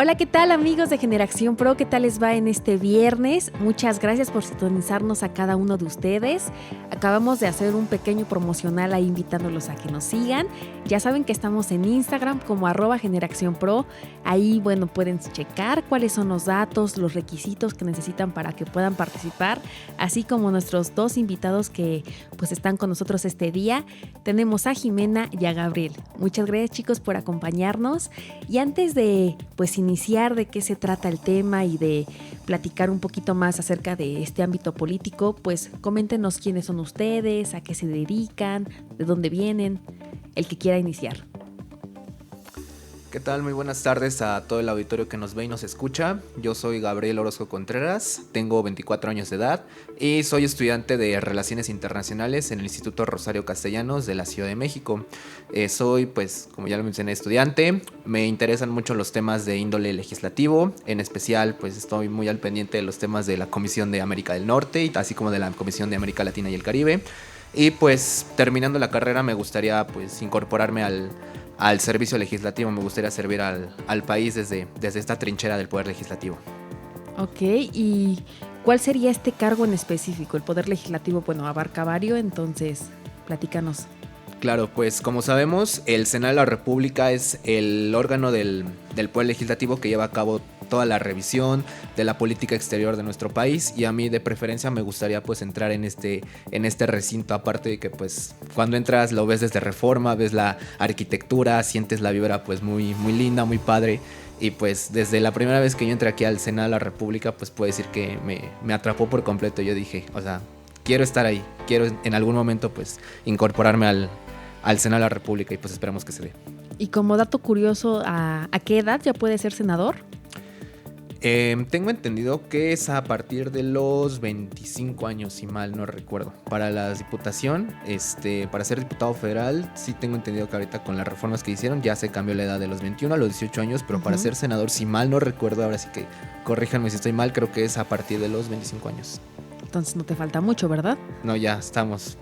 Hola, ¿qué tal amigos de Generación Pro? ¿Qué tal les va en este viernes? Muchas gracias por sintonizarnos a cada uno de ustedes. Acabamos de hacer un pequeño promocional ahí invitándolos a que nos sigan. Ya saben que estamos en Instagram como @Generación Pro. Ahí, bueno, pueden checar cuáles son los datos, los requisitos que necesitan para que puedan participar, así como nuestros dos invitados que pues están con nosotros este día. Tenemos a Jimena y a Gabriel. Muchas gracias, chicos, por acompañarnos. Y antes de pues iniciar de qué se trata el tema y de platicar un poquito más acerca de este ámbito político, pues coméntenos quiénes son ustedes, a qué se dedican, de dónde vienen, el que quiera iniciar. ¿Qué tal? Muy buenas tardes a todo el auditorio que nos ve y nos escucha. Yo soy Gabriel Orozco Contreras, tengo 24 años de edad y soy estudiante de Relaciones Internacionales en el Instituto Rosario Castellanos de la Ciudad de México. Soy, pues, como ya lo mencioné, estudiante. Me interesan mucho los temas de índole legislativo. En especial, pues, estoy muy al pendiente de los temas de la Comisión de América del Norte y así como de la Comisión de América Latina y el Caribe. Y pues, terminando la carrera, me gustaría, pues, incorporarme al servicio legislativo. Me gustaría servir al país desde esta trinchera del poder legislativo. Ok, ¿y cuál sería este cargo en específico? El poder legislativo, bueno, abarca varios, entonces platícanos. Claro, pues como sabemos, el Senado de la República es el órgano del poder legislativo que lleva a cabo toda la revisión de la política exterior de nuestro país, y a mí de preferencia me gustaría pues entrar en este recinto, aparte de que pues cuando entras lo ves desde Reforma, ves la arquitectura, sientes la vibra pues muy, muy linda, muy padre, y pues desde la primera vez que yo entré aquí al Senado de la República pues puedo decir que me atrapó por completo. Yo dije, o sea, quiero estar ahí, quiero en algún momento pues incorporarme al Senado de la República, y pues esperamos que se dé. Y como dato curioso, ¿a qué edad ya puede ser senador? Tengo entendido que es a partir de los 25 años, si mal no recuerdo. Para la diputación, para ser diputado federal, sí tengo entendido que ahorita con las reformas que hicieron ya se cambió la edad de los 21 a los 18 años, pero para ser senador, si mal no recuerdo, ahora sí que corríjanme si estoy mal, creo que es a partir de los 25 años. Entonces no te falta mucho, ¿verdad? No, ya estamos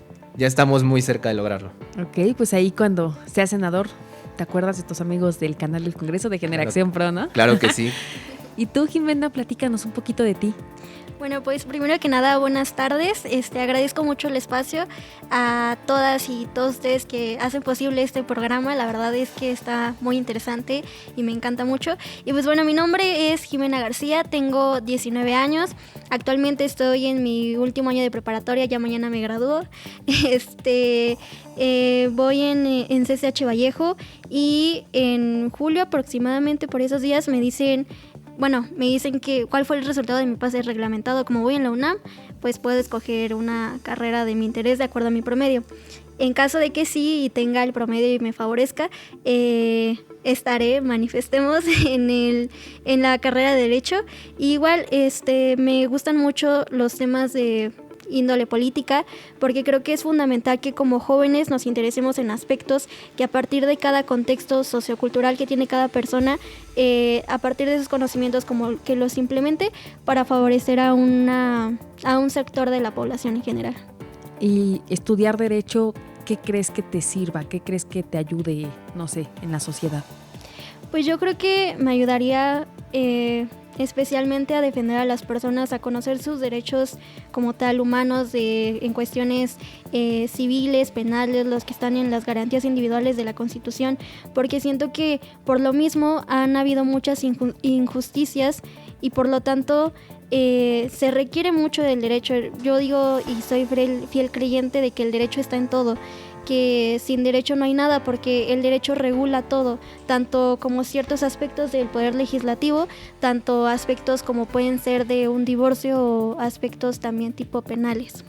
muy cerca de lograrlo. Ok, pues ahí cuando seas senador, ¿te acuerdas de tus amigos del canal del Congreso de Generación Pro, no? Claro que sí. Y tú, Jimena, platícanos un poquito de ti. Bueno, pues primero que nada, buenas tardes. Agradezco mucho el espacio a todas y todos ustedes que hacen posible este programa. La verdad es que está muy interesante y me encanta mucho. Y pues bueno, mi nombre es Jimena García, tengo 19 años. Actualmente estoy en mi último año de preparatoria, ya mañana me gradúo. Voy en CCH Vallejo y en julio aproximadamente por esos días me dicen que cuál fue el resultado de mi pase reglamentado. Como voy en la UNAM, pues puedo escoger una carrera de mi interés de acuerdo a mi promedio. En caso de que sí y tenga el promedio y me favorezca, manifestemos en la carrera de Derecho. Y igual me gustan mucho los temas de índole política, porque creo que es fundamental que como jóvenes nos interesemos en aspectos que a partir de cada contexto sociocultural que tiene cada persona, a partir de esos conocimientos como que los implemente para favorecer a un sector de la población en general. Y estudiar Derecho, ¿qué crees que te sirva? ¿Qué crees que te ayude, no sé, en la sociedad? Pues yo creo que me ayudaría especialmente a defender a las personas, a conocer sus derechos como tal humanos en cuestiones civiles, penales, los que están en las garantías individuales de la Constitución, porque siento que por lo mismo han habido muchas injusticias y por lo tanto se requiere mucho del derecho. Yo digo y soy fiel creyente de que el derecho está en todo, que sin derecho no hay nada, porque el derecho regula todo, tanto como ciertos aspectos del poder legislativo, tanto aspectos como pueden ser de un divorcio o aspectos también tipo penales.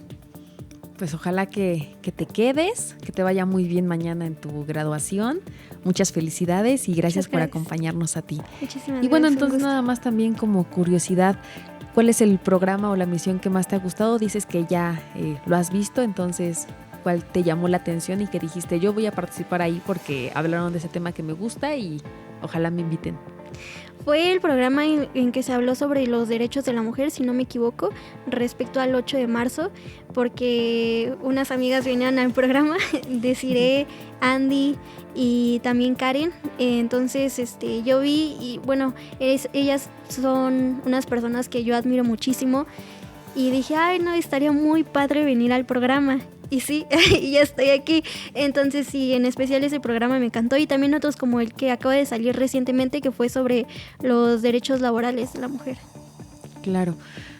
Pues ojalá que te quedes, que te vaya muy bien mañana en tu graduación. Muchas felicidades y gracias por acompañarnos a ti. Muchísimas y bueno, gracias, entonces nada más también como curiosidad, ¿cuál es el programa o la misión que más te ha gustado? Dices que ya lo has visto, entonces ¿cuál te llamó la atención y que dijiste yo voy a participar ahí porque hablaron de ese tema que me gusta y ojalá me inviten? Fue el programa en que se habló sobre los derechos de la mujer, si no me equivoco, respecto al 8 de marzo, porque unas amigas venían al programa, Desiree, Andy y también Karen. Entonces yo vi y bueno, ellas son unas personas que yo admiro muchísimo y dije, ay no, estaría muy padre venir al programa. Y sí, y ya estoy aquí. Entonces sí, en especial ese programa me encantó y también otros como el que acaba de salir recientemente, que fue sobre los derechos laborales de la mujer. Claro,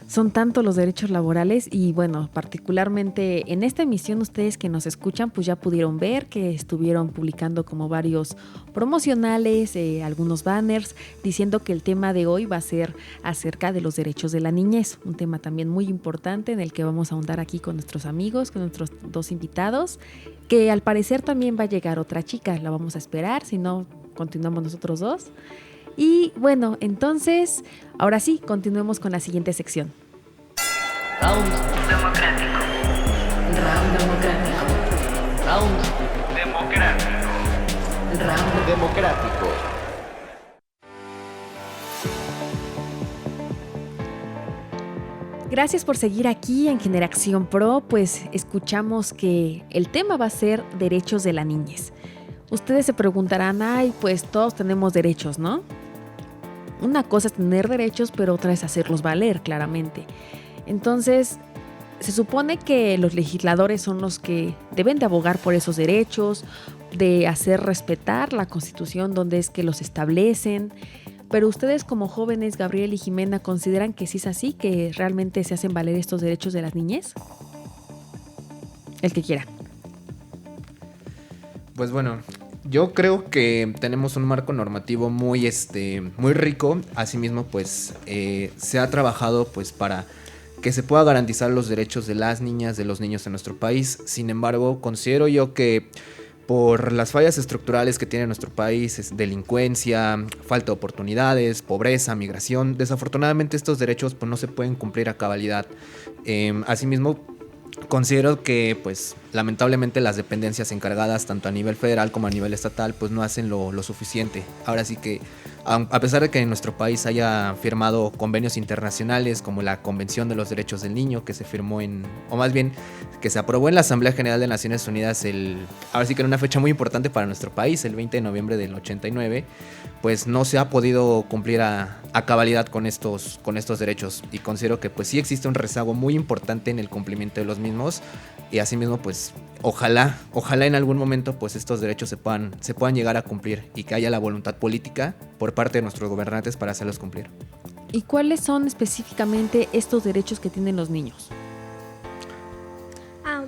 son tantos los derechos laborales y bueno, particularmente en esta emisión ustedes que nos escuchan pues ya pudieron ver que estuvieron publicando como varios promocionales, algunos banners diciendo que el tema de hoy va a ser acerca de los derechos de la niñez, un tema también muy importante en el que vamos a ahondar aquí con nuestros amigos, con nuestros dos invitados, que al parecer también va a llegar otra chica, la vamos a esperar, si no continuamos nosotros dos. Y bueno, entonces, ahora sí, continuemos con la siguiente sección. Round democrático. Round democrático. Round democrático. Round democrático. Gracias por seguir aquí en Generación Pro, pues escuchamos que el tema va a ser derechos de la niñez. Ustedes se preguntarán, ay, pues todos tenemos derechos, ¿no? Una cosa es tener derechos, pero otra es hacerlos valer, claramente. Entonces, se supone que los legisladores son los que deben de abogar por esos derechos, de hacer respetar la Constitución donde es que los establecen. Pero ustedes como jóvenes, Gabriel y Jimena, ¿consideran que sí es así, que realmente se hacen valer estos derechos de las niñez? El que quiera. Pues bueno, yo creo que tenemos un marco normativo muy rico. Asimismo, pues se ha trabajado pues para que se pueda garantizar los derechos de las niñas, de los niños en nuestro país. Sin embargo, considero yo que por las fallas estructurales que tiene nuestro país, delincuencia, falta de oportunidades, pobreza, migración, desafortunadamente estos derechos pues no se pueden cumplir a cabalidad. Asimismo, considero que pues lamentablemente las dependencias encargadas tanto a nivel federal como a nivel estatal pues no hacen lo suficiente. Ahora sí que a pesar de que en nuestro país haya firmado convenios internacionales como la Convención de los Derechos del Niño, que se firmó o más bien que se aprobó en la Asamblea General de Naciones Unidas ahora sí que en una fecha muy importante para nuestro país, el 20 de noviembre del 89, pues no se ha podido cumplir a cabalidad con estos derechos, y considero que pues sí existe un rezago muy importante en el cumplimiento de los mismos, y asimismo pues ojalá en algún momento pues estos derechos se puedan llegar a cumplir y que haya la voluntad política por parte de nuestros gobernantes para hacerlos cumplir. ¿Y cuáles son específicamente estos derechos que tienen los niños?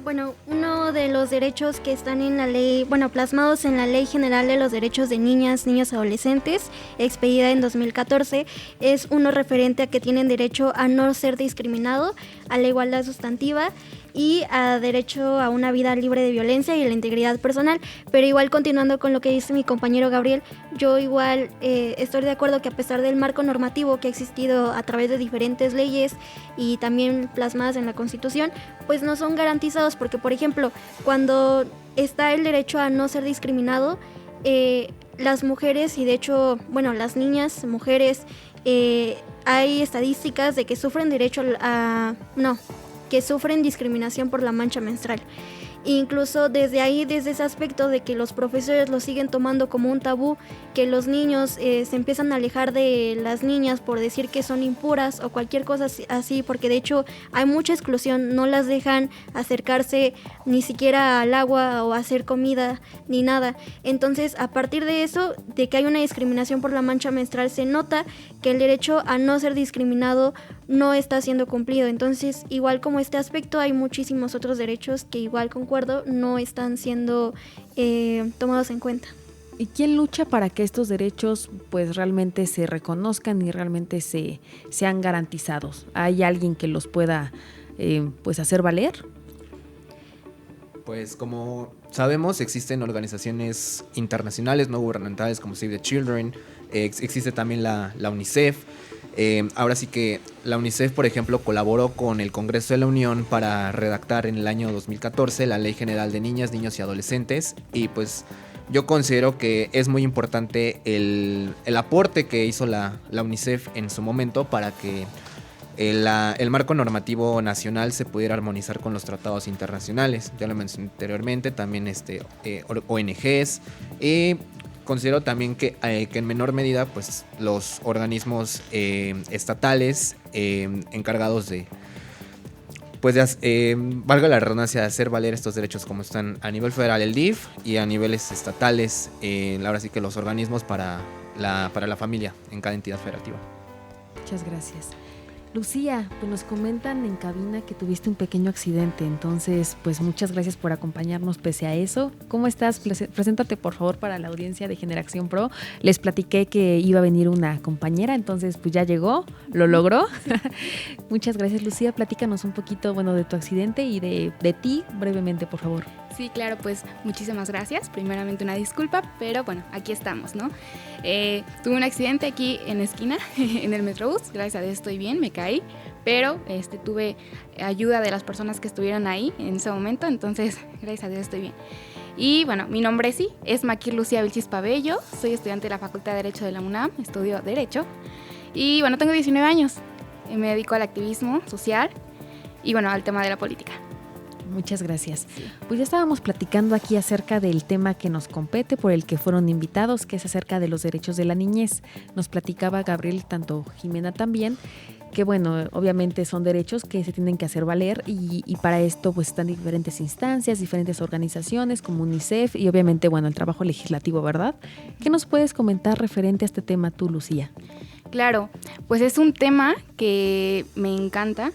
Bueno, uno de los derechos que están en la ley, plasmados en la Ley General de los Derechos de Niñas, Niños y Adolescentes, expedida en 2014, es uno referente a que tienen derecho a no ser discriminado, a la igualdad sustantiva y a derecho a una vida libre de violencia y la integridad personal. Pero igual, continuando con lo que dice mi compañero Gabriel, yo igual estoy de acuerdo que a pesar del marco normativo que ha existido a través de diferentes leyes y también plasmadas en la Constitución, pues no son garantizados, porque por ejemplo, cuando está el derecho a no ser discriminado, las mujeres y de hecho, las niñas, mujeres, hay estadísticas de que sufren que sufren discriminación por la mancha menstrual. Incluso desde ese aspecto de que los profesores lo siguen tomando como un tabú, que los niños se empiezan a alejar de las niñas por decir que son impuras o cualquier cosa así, porque de hecho hay mucha exclusión, no las dejan acercarse ni siquiera al agua o hacer comida ni nada. Entonces, a partir de eso, de que hay una discriminación por la mancha menstrual, se nota que el derecho a no ser discriminado no está siendo cumplido. Entonces, igual como este aspecto, hay muchísimos otros derechos que igual concuerdo no están siendo tomados en cuenta. ¿Y quién lucha para que estos derechos pues realmente se reconozcan y realmente sean garantizados? ¿Hay alguien que los pueda pues hacer valer? Pues como sabemos, existen organizaciones internacionales no gubernamentales como Save the Children, existe también la UNICEF. Ahora sí que la UNICEF, por ejemplo, colaboró con el Congreso de la Unión para redactar en el año 2014 la Ley General de Niñas, Niños y Adolescentes, y pues yo considero que es muy importante el aporte que hizo la UNICEF en su momento para que el marco normativo nacional se pudiera armonizar con los tratados internacionales. Ya lo mencioné anteriormente, también ONGs. Considero también que en menor medida pues los organismos estatales encargados de, pues valga la redundancia, de hacer valer estos derechos, como están a nivel federal el DIF y a niveles estatales, ahora sí que los organismos para la familia en cada entidad federativa. Muchas gracias. Lucía, pues nos comentan en cabina que tuviste un pequeño accidente, entonces pues muchas gracias por acompañarnos pese a eso. ¿Cómo estás? Preséntate por favor para la audiencia de Generación Pro. Les platiqué que iba a venir una compañera, entonces pues ya llegó, lo logró. Muchas gracias, Lucía. Platícanos un poquito, bueno, de tu accidente y de ti brevemente, por favor. Sí, claro, pues muchísimas gracias. Primeramente una disculpa, pero bueno, aquí estamos, ¿no? Tuve un accidente aquí en la esquina, en el Metrobús. Gracias a Dios estoy bien, me caí, pero tuve ayuda de las personas que estuvieron ahí en ese momento, entonces gracias a Dios estoy bien. Y bueno, mi nombre sí, es Maquir Lucía Vilchis Pabello, soy estudiante de la Facultad de Derecho de la UNAM, estudio Derecho, y bueno, tengo 19 años, me dedico al activismo social y bueno, al tema de la política. Muchas gracias. Pues ya estábamos platicando aquí acerca del tema que nos compete, por el que fueron invitados, que es acerca de los derechos de la niñez. Nos platicaba Gabriel, tanto Jimena también, que bueno, obviamente son derechos que se tienen que hacer valer y para esto pues están diferentes instancias, diferentes organizaciones como UNICEF y obviamente bueno, el trabajo legislativo, ¿verdad? ¿Qué nos puedes comentar referente a este tema tú, Lucía? Claro, pues es un tema que me encanta,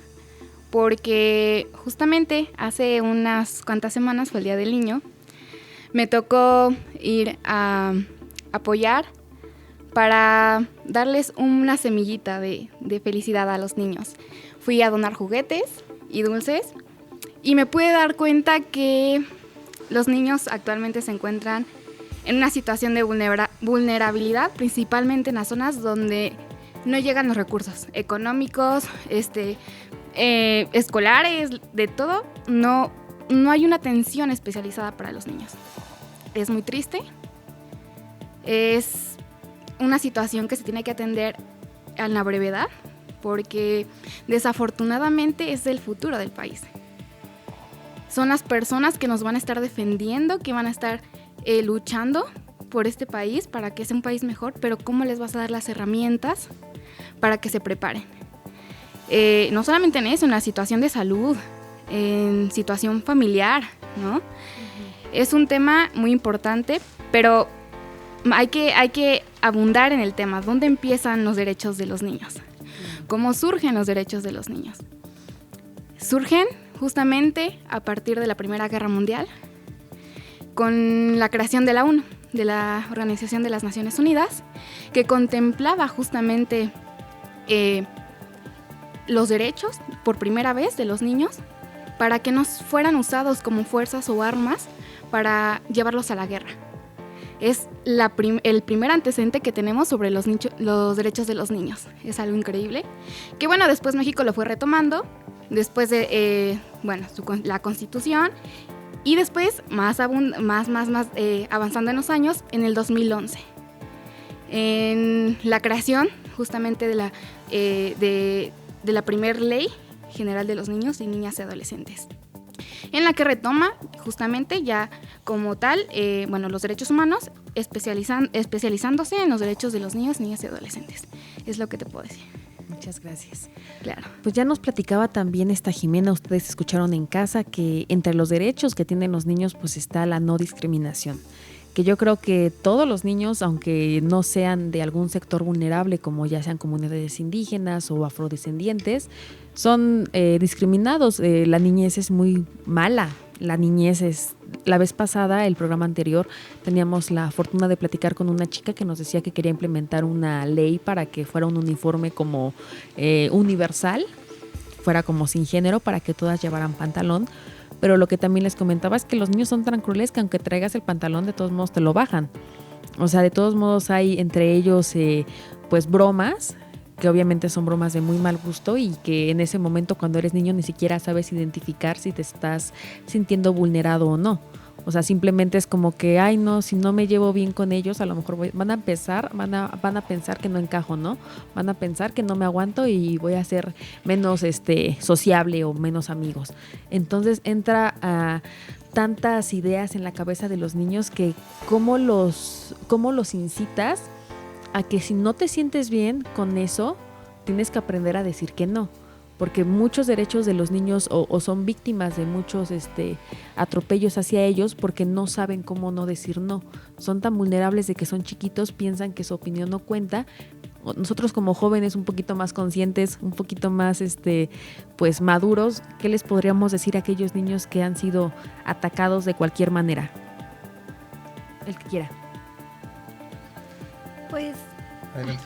porque justamente hace unas cuantas semanas, fue el Día del Niño, me tocó ir a apoyar para darles una semillita de felicidad a los niños. Fui a donar juguetes y dulces y me pude dar cuenta que los niños actualmente se encuentran en una situación de vulnerabilidad, principalmente en las zonas donde no llegan los recursos económicos, escolares, de todo, no hay una atención especializada para los niños. Es muy triste, es una situación que se tiene que atender a la brevedad, porque desafortunadamente es el futuro del país. Son las personas que nos van a estar defendiendo, que van a estar luchando por este país, para que sea un país mejor, pero ¿cómo les vas a dar las herramientas para que se preparen? No solamente en eso, en la situación de salud, en situación familiar, ¿no? Uh-huh. Es un tema muy importante, pero hay que abundar en el tema. ¿Dónde empiezan los derechos de los niños? ¿Cómo surgen los derechos de los niños? Surgen justamente a partir de la Primera Guerra Mundial, con la creación de la ONU, de la Organización de las Naciones Unidas, que contemplaba justamente los derechos por primera vez de los niños para que no fueran usados como fuerzas o armas para llevarlos a la guerra. Es el primer antecedente que tenemos sobre los derechos de los niños. Es algo increíble. Que bueno, después México lo fue retomando, después de la Constitución, y después más avanzando en los años, en el 2011. En la creación justamente de la primer ley general de los niños y niñas y adolescentes, en la que retoma justamente ya como tal los derechos humanos, especializándose en los derechos de los niños, niñas y adolescentes. Es lo que te puedo decir. Muchas gracias. Claro. Pues ya nos platicaba también esta Jimena, ustedes escucharon en casa, que entre los derechos que tienen los niños pues está la no discriminación. Que yo creo que todos los niños, aunque no sean de algún sector vulnerable, como ya sean comunidades indígenas o afrodescendientes, son discriminados. La niñez es muy mala. La vez pasada, el programa anterior, teníamos la fortuna de platicar con una chica que nos decía que quería implementar una ley para que fuera un uniforme como universal, fuera como sin género, para que todas llevaran pantalón. Pero lo que también les comentaba es que los niños son tan crueles que aunque traigas el pantalón, de todos modos te lo bajan. O sea, de todos modos hay entre ellos pues bromas, que obviamente son bromas de muy mal gusto y que en ese momento cuando eres niño ni siquiera sabes identificar si te estás sintiendo vulnerado o no. O sea, simplemente es como que, ay, no, si no me llevo bien con ellos, a lo mejor van a pensar que no encajo, ¿no? Van a pensar que no me aguanto y voy a ser menos sociable o menos amigos. Entonces entra a tantas ideas en la cabeza de los niños que cómo los incitas a que si no te sientes bien con eso, tienes que aprender a decir que no. Porque muchos derechos de los niños o son víctimas de muchos atropellos hacia ellos porque no saben cómo no decir no. Son tan vulnerables de que son chiquitos, piensan que su opinión no cuenta. Nosotros como jóvenes un poquito más conscientes, un poquito más pues maduros, ¿qué les podríamos decir a aquellos niños que han sido atacados de cualquier manera? El que quiera. Pues Adelante.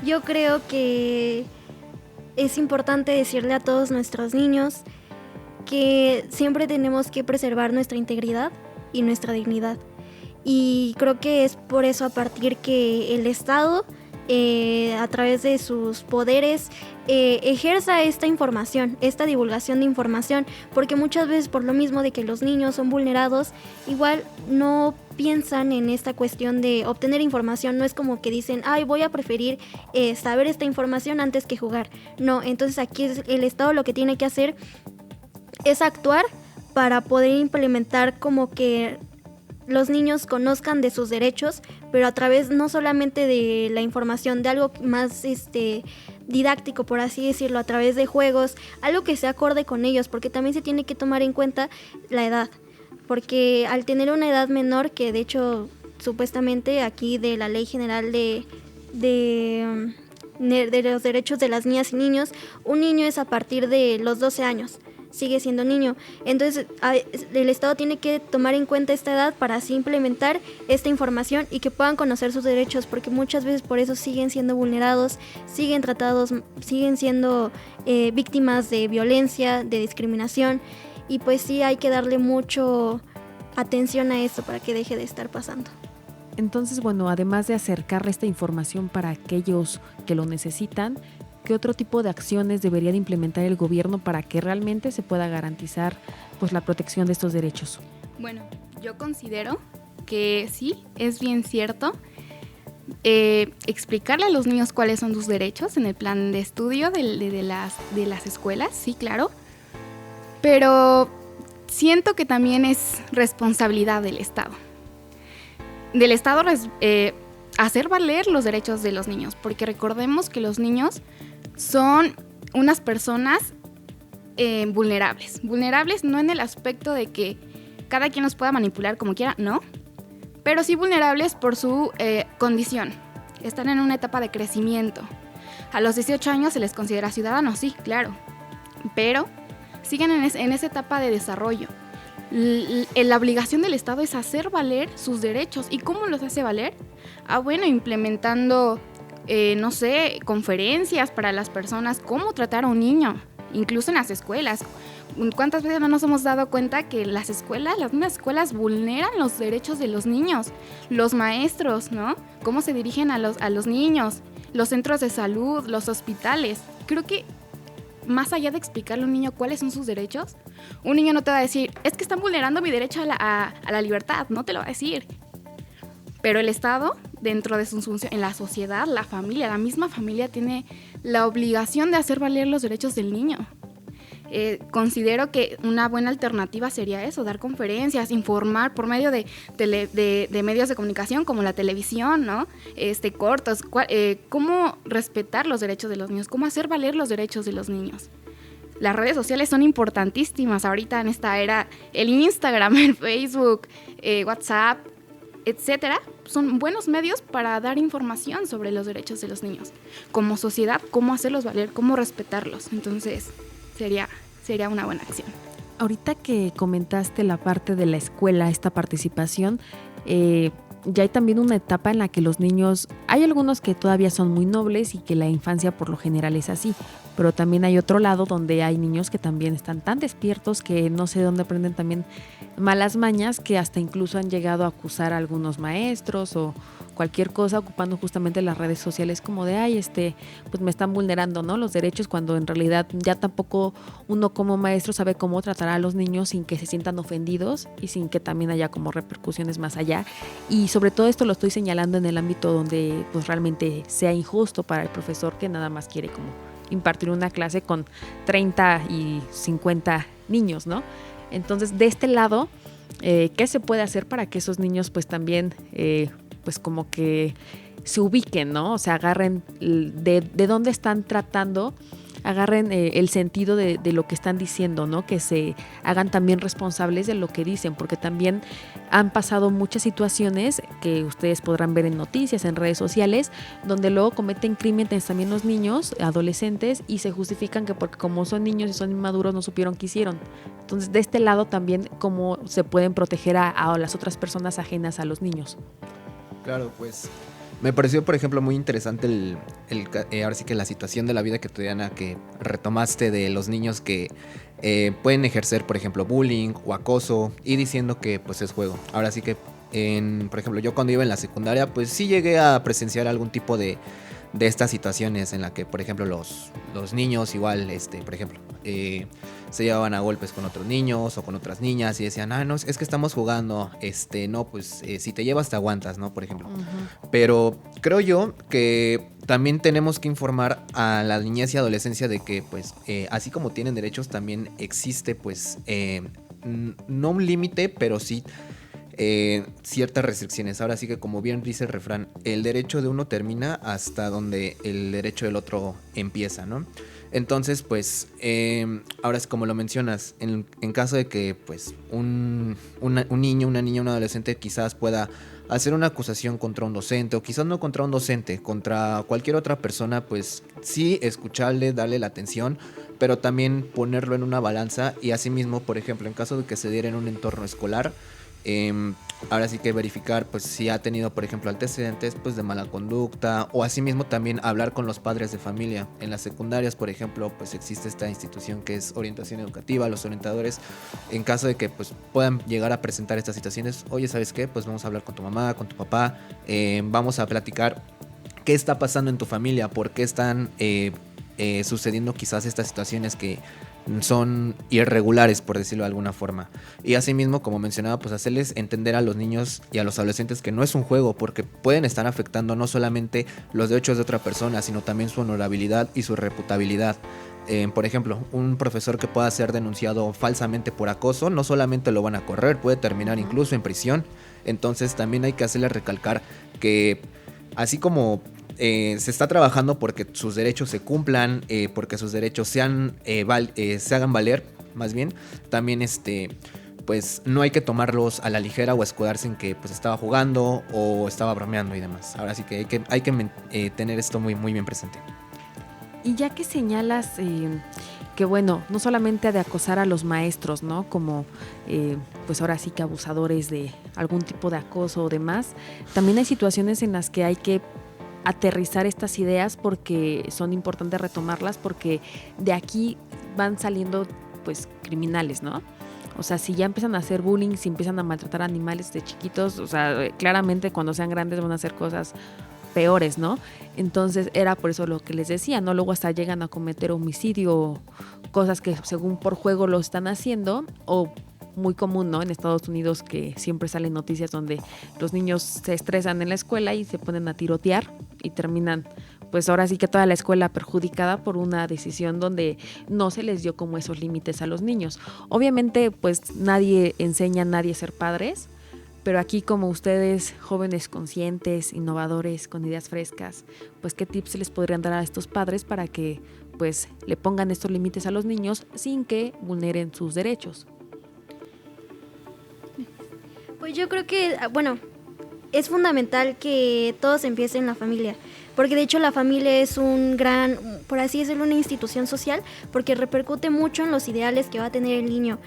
yo creo que es importante decirle a todos nuestros niños que siempre tenemos que preservar nuestra integridad y nuestra dignidad. Y creo que es por eso a partir que el Estado, a través de sus poderes, ejerza esta información, esta divulgación de información, porque muchas veces por lo mismo de que los niños son vulnerados, igual no piensan en esta cuestión de obtener información. No es como que dicen, ay, voy a preferir saber esta información antes que jugar. No, entonces aquí el Estado lo que tiene que hacer es actuar para poder implementar como que los niños conozcan de sus derechos, pero a través no solamente de la información, de algo más didáctico, por así decirlo, a través de juegos, algo que se acorde con ellos, porque también se tiene que tomar en cuenta la edad, porque al tener una edad menor, que de hecho supuestamente aquí de la Ley General de los derechos de las niñas y niños, un niño es a partir de los 12 años. Sigue siendo niño. Entonces el Estado tiene que tomar en cuenta esta edad para así implementar esta información y que puedan conocer sus derechos, porque muchas veces por eso siguen siendo vulnerados, siguen tratados, siguen siendo víctimas de violencia, de discriminación, y pues sí hay que darle mucho atención a esto para que deje de estar pasando. Entonces, bueno, además de acercarle esta información para aquellos que lo necesitan, ¿qué otro tipo de acciones debería de implementar el gobierno para que realmente se pueda garantizar pues la protección de estos derechos? Bueno, yo considero que sí, es bien cierto explicarle a los niños cuáles son sus derechos en el plan de estudio de las escuelas, sí, claro, pero siento que también es responsabilidad del Estado. Hacer valer los derechos de los niños, porque recordemos que los niños son unas personas vulnerables. Vulnerables no en el aspecto de que cada quien los pueda manipular como quiera, no, pero sí vulnerables por su condición. Están en una etapa de crecimiento. A los 18 años se les considera ciudadanos, sí, claro, pero siguen en esa etapa de desarrollo. La obligación del Estado es hacer valer sus derechos. ¿Y cómo los hace valer? Bueno, implementando, conferencias para las personas, cómo tratar a un niño, incluso en las escuelas. ¿Cuántas veces no nos hemos dado cuenta que las mismas escuelas vulneran los derechos de los niños? Los maestros, ¿no? Cómo se dirigen a los niños, los centros de salud, los hospitales. Creo que más allá de explicarle a un niño cuáles son sus derechos, un niño no te va a decir, es que están vulnerando mi derecho a la libertad, no te lo va a decir. Pero el Estado, dentro de sus funciones, en la sociedad, la misma familia tiene la obligación de hacer valer los derechos del niño. Considero que una buena alternativa sería eso, dar conferencias, informar por medio de medios de comunicación como la televisión, ¿no? Cortos, cómo respetar los derechos de los niños, cómo hacer valer los derechos de los niños. Las redes sociales son importantísimas ahorita en esta era, el Instagram, el Facebook, WhatsApp, etcétera, son buenos medios para dar información sobre los derechos de los niños. Como sociedad, cómo hacerlos valer, cómo respetarlos. Entonces, sería una buena acción. Ahorita que comentaste la parte de la escuela, esta participación, ya hay también una etapa en la que los niños, hay algunos que todavía son muy nobles y que la infancia por lo general es así, pero también hay otro lado donde hay niños que también están tan despiertos que no sé de dónde aprenden también malas mañas, que hasta incluso han llegado a acusar a algunos maestros o cualquier cosa ocupando justamente las redes sociales como de, pues me están vulnerando, ¿no?, los derechos, cuando en realidad ya tampoco uno como maestro sabe cómo tratar a los niños sin que se sientan ofendidos y sin que también haya como repercusiones más allá. Y sobre todo esto lo estoy señalando en el ámbito donde pues realmente sea injusto para el profesor que nada más quiere como impartir una clase con 30 y 50 niños, ¿no? Entonces, de este lado, ¿qué se puede hacer para que esos niños pues también pues como que se ubiquen, ¿no? O sea, agarren de dónde están tratando, agarren el sentido de lo que están diciendo, ¿no? Que se hagan también responsables de lo que dicen, porque también han pasado muchas situaciones que ustedes podrán ver en noticias, en redes sociales, donde luego cometen crímenes también los niños, adolescentes, y se justifican que porque como son niños y son inmaduros no supieron qué hicieron. Entonces, de este lado también, ¿cómo se pueden proteger a las otras personas ajenas a los niños? Claro, pues me pareció, por ejemplo, muy interesante ahora sí que la situación de la vida cotidiana que retomaste de los niños que pueden ejercer, por ejemplo, bullying o acoso, y diciendo que pues es juego. Ahora sí que, por ejemplo, yo cuando iba en la secundaria, pues sí llegué a presenciar algún tipo de estas situaciones en la que, por ejemplo, los niños igual, por ejemplo, se llevaban a golpes con otros niños o con otras niñas y decían, no, es que estamos jugando, no, pues si te llevas te aguantas, ¿no? Por ejemplo. Uh-huh. Pero creo yo que también tenemos que informar a la niñez y adolescencia de que, pues, así como tienen derechos, también existe, pues, no un límite, pero sí ciertas restricciones. Ahora sí que, como bien dice el refrán, el derecho de uno termina hasta donde el derecho del otro empieza, ¿no? Entonces, pues, ahora es como lo mencionas, en caso de que pues un niño, una niña, un adolescente quizás pueda hacer una acusación contra un docente, o quizás no contra un docente, contra cualquier otra persona, pues sí escucharle, darle la atención, pero también ponerlo en una balanza, y asimismo, por ejemplo, en caso de que se diera en un entorno escolar, ahora sí que verificar pues si ha tenido, por ejemplo, antecedentes pues de mala conducta, o asimismo también hablar con los padres de familia. En las secundarias, por ejemplo, pues existe esta institución que es orientación educativa. Los orientadores, en caso de que pues puedan llegar a presentar estas situaciones, oye, ¿sabes qué? Pues vamos a hablar con tu mamá, con tu papá, vamos a platicar qué está pasando en tu familia, por qué están sucediendo quizás estas situaciones que son irregulares, por decirlo de alguna forma. Y asimismo, como mencionaba, pues hacerles entender a los niños y a los adolescentes que no es un juego, porque pueden estar afectando no solamente los derechos de otra persona, sino también su honorabilidad y su reputabilidad. Por ejemplo, un profesor que pueda ser denunciado falsamente por acoso, no solamente lo van a correr, puede terminar incluso en prisión. Entonces también hay que hacerle recalcar que así como se está trabajando porque sus derechos se cumplan, porque sus derechos se hagan valer, más bien, también pues no hay que tomarlos a la ligera o escudarse en que pues estaba jugando o estaba bromeando y demás. Ahora sí que hay que tener esto muy, muy bien presente. Y ya que señalas que bueno, no solamente de acosar a los maestros, ¿no? Como pues ahora sí que abusadores de algún tipo de acoso o demás, también hay situaciones en las que hay que aterrizar estas ideas, porque son importantes retomarlas, porque de aquí van saliendo pues criminales, ¿no? O sea, si ya empiezan a hacer bullying, si empiezan a maltratar animales de chiquitos, o sea, claramente cuando sean grandes van a hacer cosas peores, ¿no? Entonces era por eso lo que les decía, ¿no? Luego hasta llegan a cometer homicidio, cosas que según por juego lo están haciendo, o muy común, ¿no? En Estados Unidos, que siempre salen noticias donde los niños se estresan en la escuela y se ponen a tirotear y terminan, pues ahora sí que toda la escuela perjudicada por una decisión donde no se les dio como esos límites a los niños. Obviamente, pues nadie enseña a nadie a ser padres, pero aquí, como ustedes, jóvenes conscientes, innovadores, con ideas frescas, pues qué tips les podrían dar a estos padres para que pues le pongan estos límites a los niños sin que vulneren sus derechos. Pues yo creo que, bueno, es fundamental que todos empiecen en la familia, porque de hecho la familia es un gran, por así decirlo, una institución social, porque repercute mucho en los ideales que va a tener el niño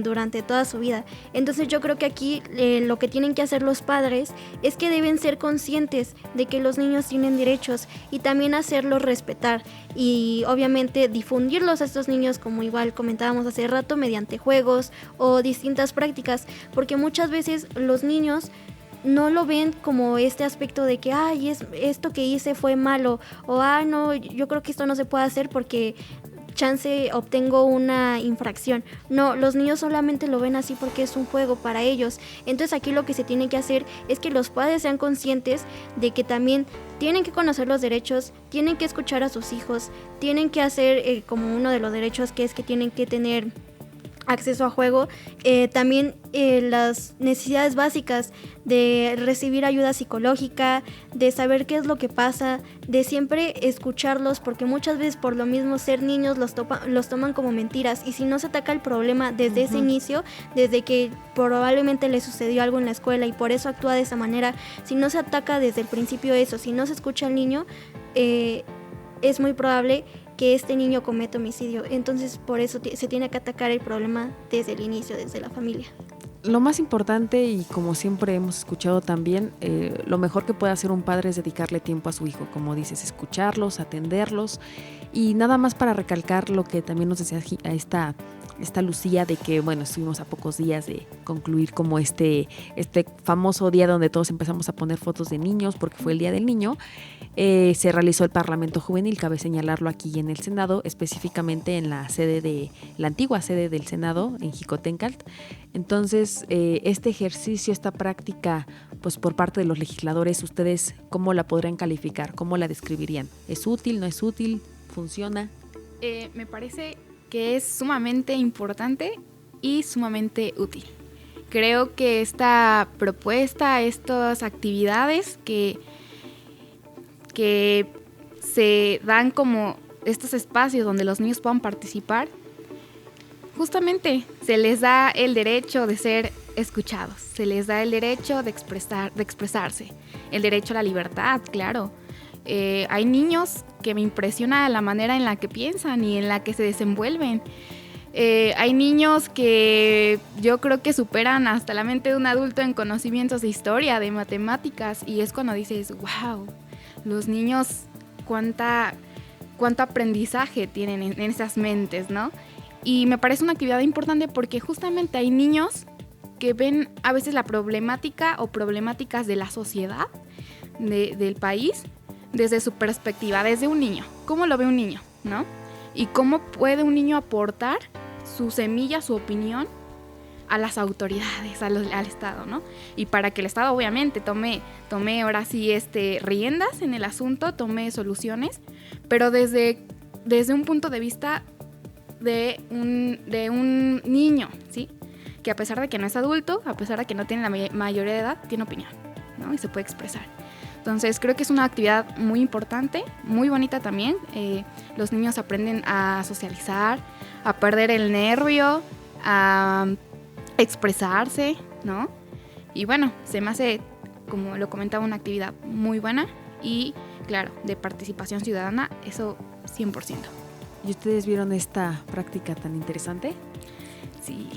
durante toda su vida. Entonces yo creo que aquí lo que tienen que hacer los padres es que deben ser conscientes de que los niños tienen derechos y también hacerlos respetar, y obviamente difundirlos a estos niños, como igual comentábamos hace rato, mediante juegos o distintas prácticas, porque muchas veces los niños no lo ven como este aspecto de que, ay, esto que hice fue malo, o, no, yo creo que esto no se puede hacer porque chance obtengo una infracción. No, los niños solamente lo ven así porque es un juego para ellos. Entonces aquí lo que se tiene que hacer es que los padres sean conscientes de que también tienen que conocer los derechos, tienen que escuchar a sus hijos, tienen que hacer como uno de los derechos que es que tienen que tener acceso a juego, también las necesidades básicas de recibir ayuda psicológica, de saber qué es lo que pasa, de siempre escucharlos, porque muchas veces por lo mismo ser niños los toman como mentiras, y si no se ataca el problema desde ese inicio, desde que probablemente le sucedió algo en la escuela y por eso actúa de esa manera, si no se ataca desde el principio eso, si no se escucha al niño, es muy probable que este niño cometa homicidio. Entonces por eso se tiene que atacar el problema desde el inicio, desde la familia. Lo más importante, y como siempre hemos escuchado también, lo mejor que puede hacer un padre es dedicarle tiempo a su hijo, como dices, escucharlos, atenderlos, y nada más para recalcar lo que también nos decía esta Lucía, de que bueno, estuvimos a pocos días de concluir como este famoso día donde todos empezamos a poner fotos de niños porque fue el Día del Niño. Se realizó el Parlamento Juvenil, cabe señalarlo aquí en el Senado, específicamente en la antigua sede del Senado en Jicotencatl. Entonces, este ejercicio, esta práctica, pues por parte de los legisladores, ¿ustedes cómo la podrían calificar? ¿Cómo la describirían? ¿Es útil, no es útil? ¿Funciona? Me parece que es sumamente importante y sumamente útil. Creo que esta propuesta, estas actividades que se dan como estos espacios donde los niños puedan participar, justamente se les da el derecho de ser escuchados, se les da el derecho de expresarse, el derecho a la libertad, claro. Hay niños que me impresiona la manera en la que piensan y en la que se desenvuelven. Hay niños que yo creo que superan hasta la mente de un adulto en conocimientos de historia, de matemáticas, y es cuando dices, wow, los niños cuánto aprendizaje tienen en esas mentes, ¿no? Y me parece una actividad importante porque justamente hay niños que ven a veces la problemática o problemáticas de la sociedad, del país, desde su perspectiva, desde un niño. ¿Cómo lo ve un niño, no? Y cómo puede un niño aportar su semilla, su opinión a las autoridades, al Estado, ¿no? Y para que el Estado obviamente tome ahora sí riendas en el asunto, tome soluciones, pero desde un punto de vista de un niño, ¿sí? Que a pesar de que no es adulto, a pesar de que no tiene la mayoría de edad, tiene opinión, ¿no? Y se puede expresar. Entonces creo que es una actividad muy importante, muy bonita también. Los niños aprenden a socializar, a perder el nervio, a expresarse, ¿no? Y bueno, se me hace, como lo comentaba, una actividad muy buena y, claro, de participación ciudadana, eso 100%. ¿Y ustedes vieron esta práctica tan interesante? Sí,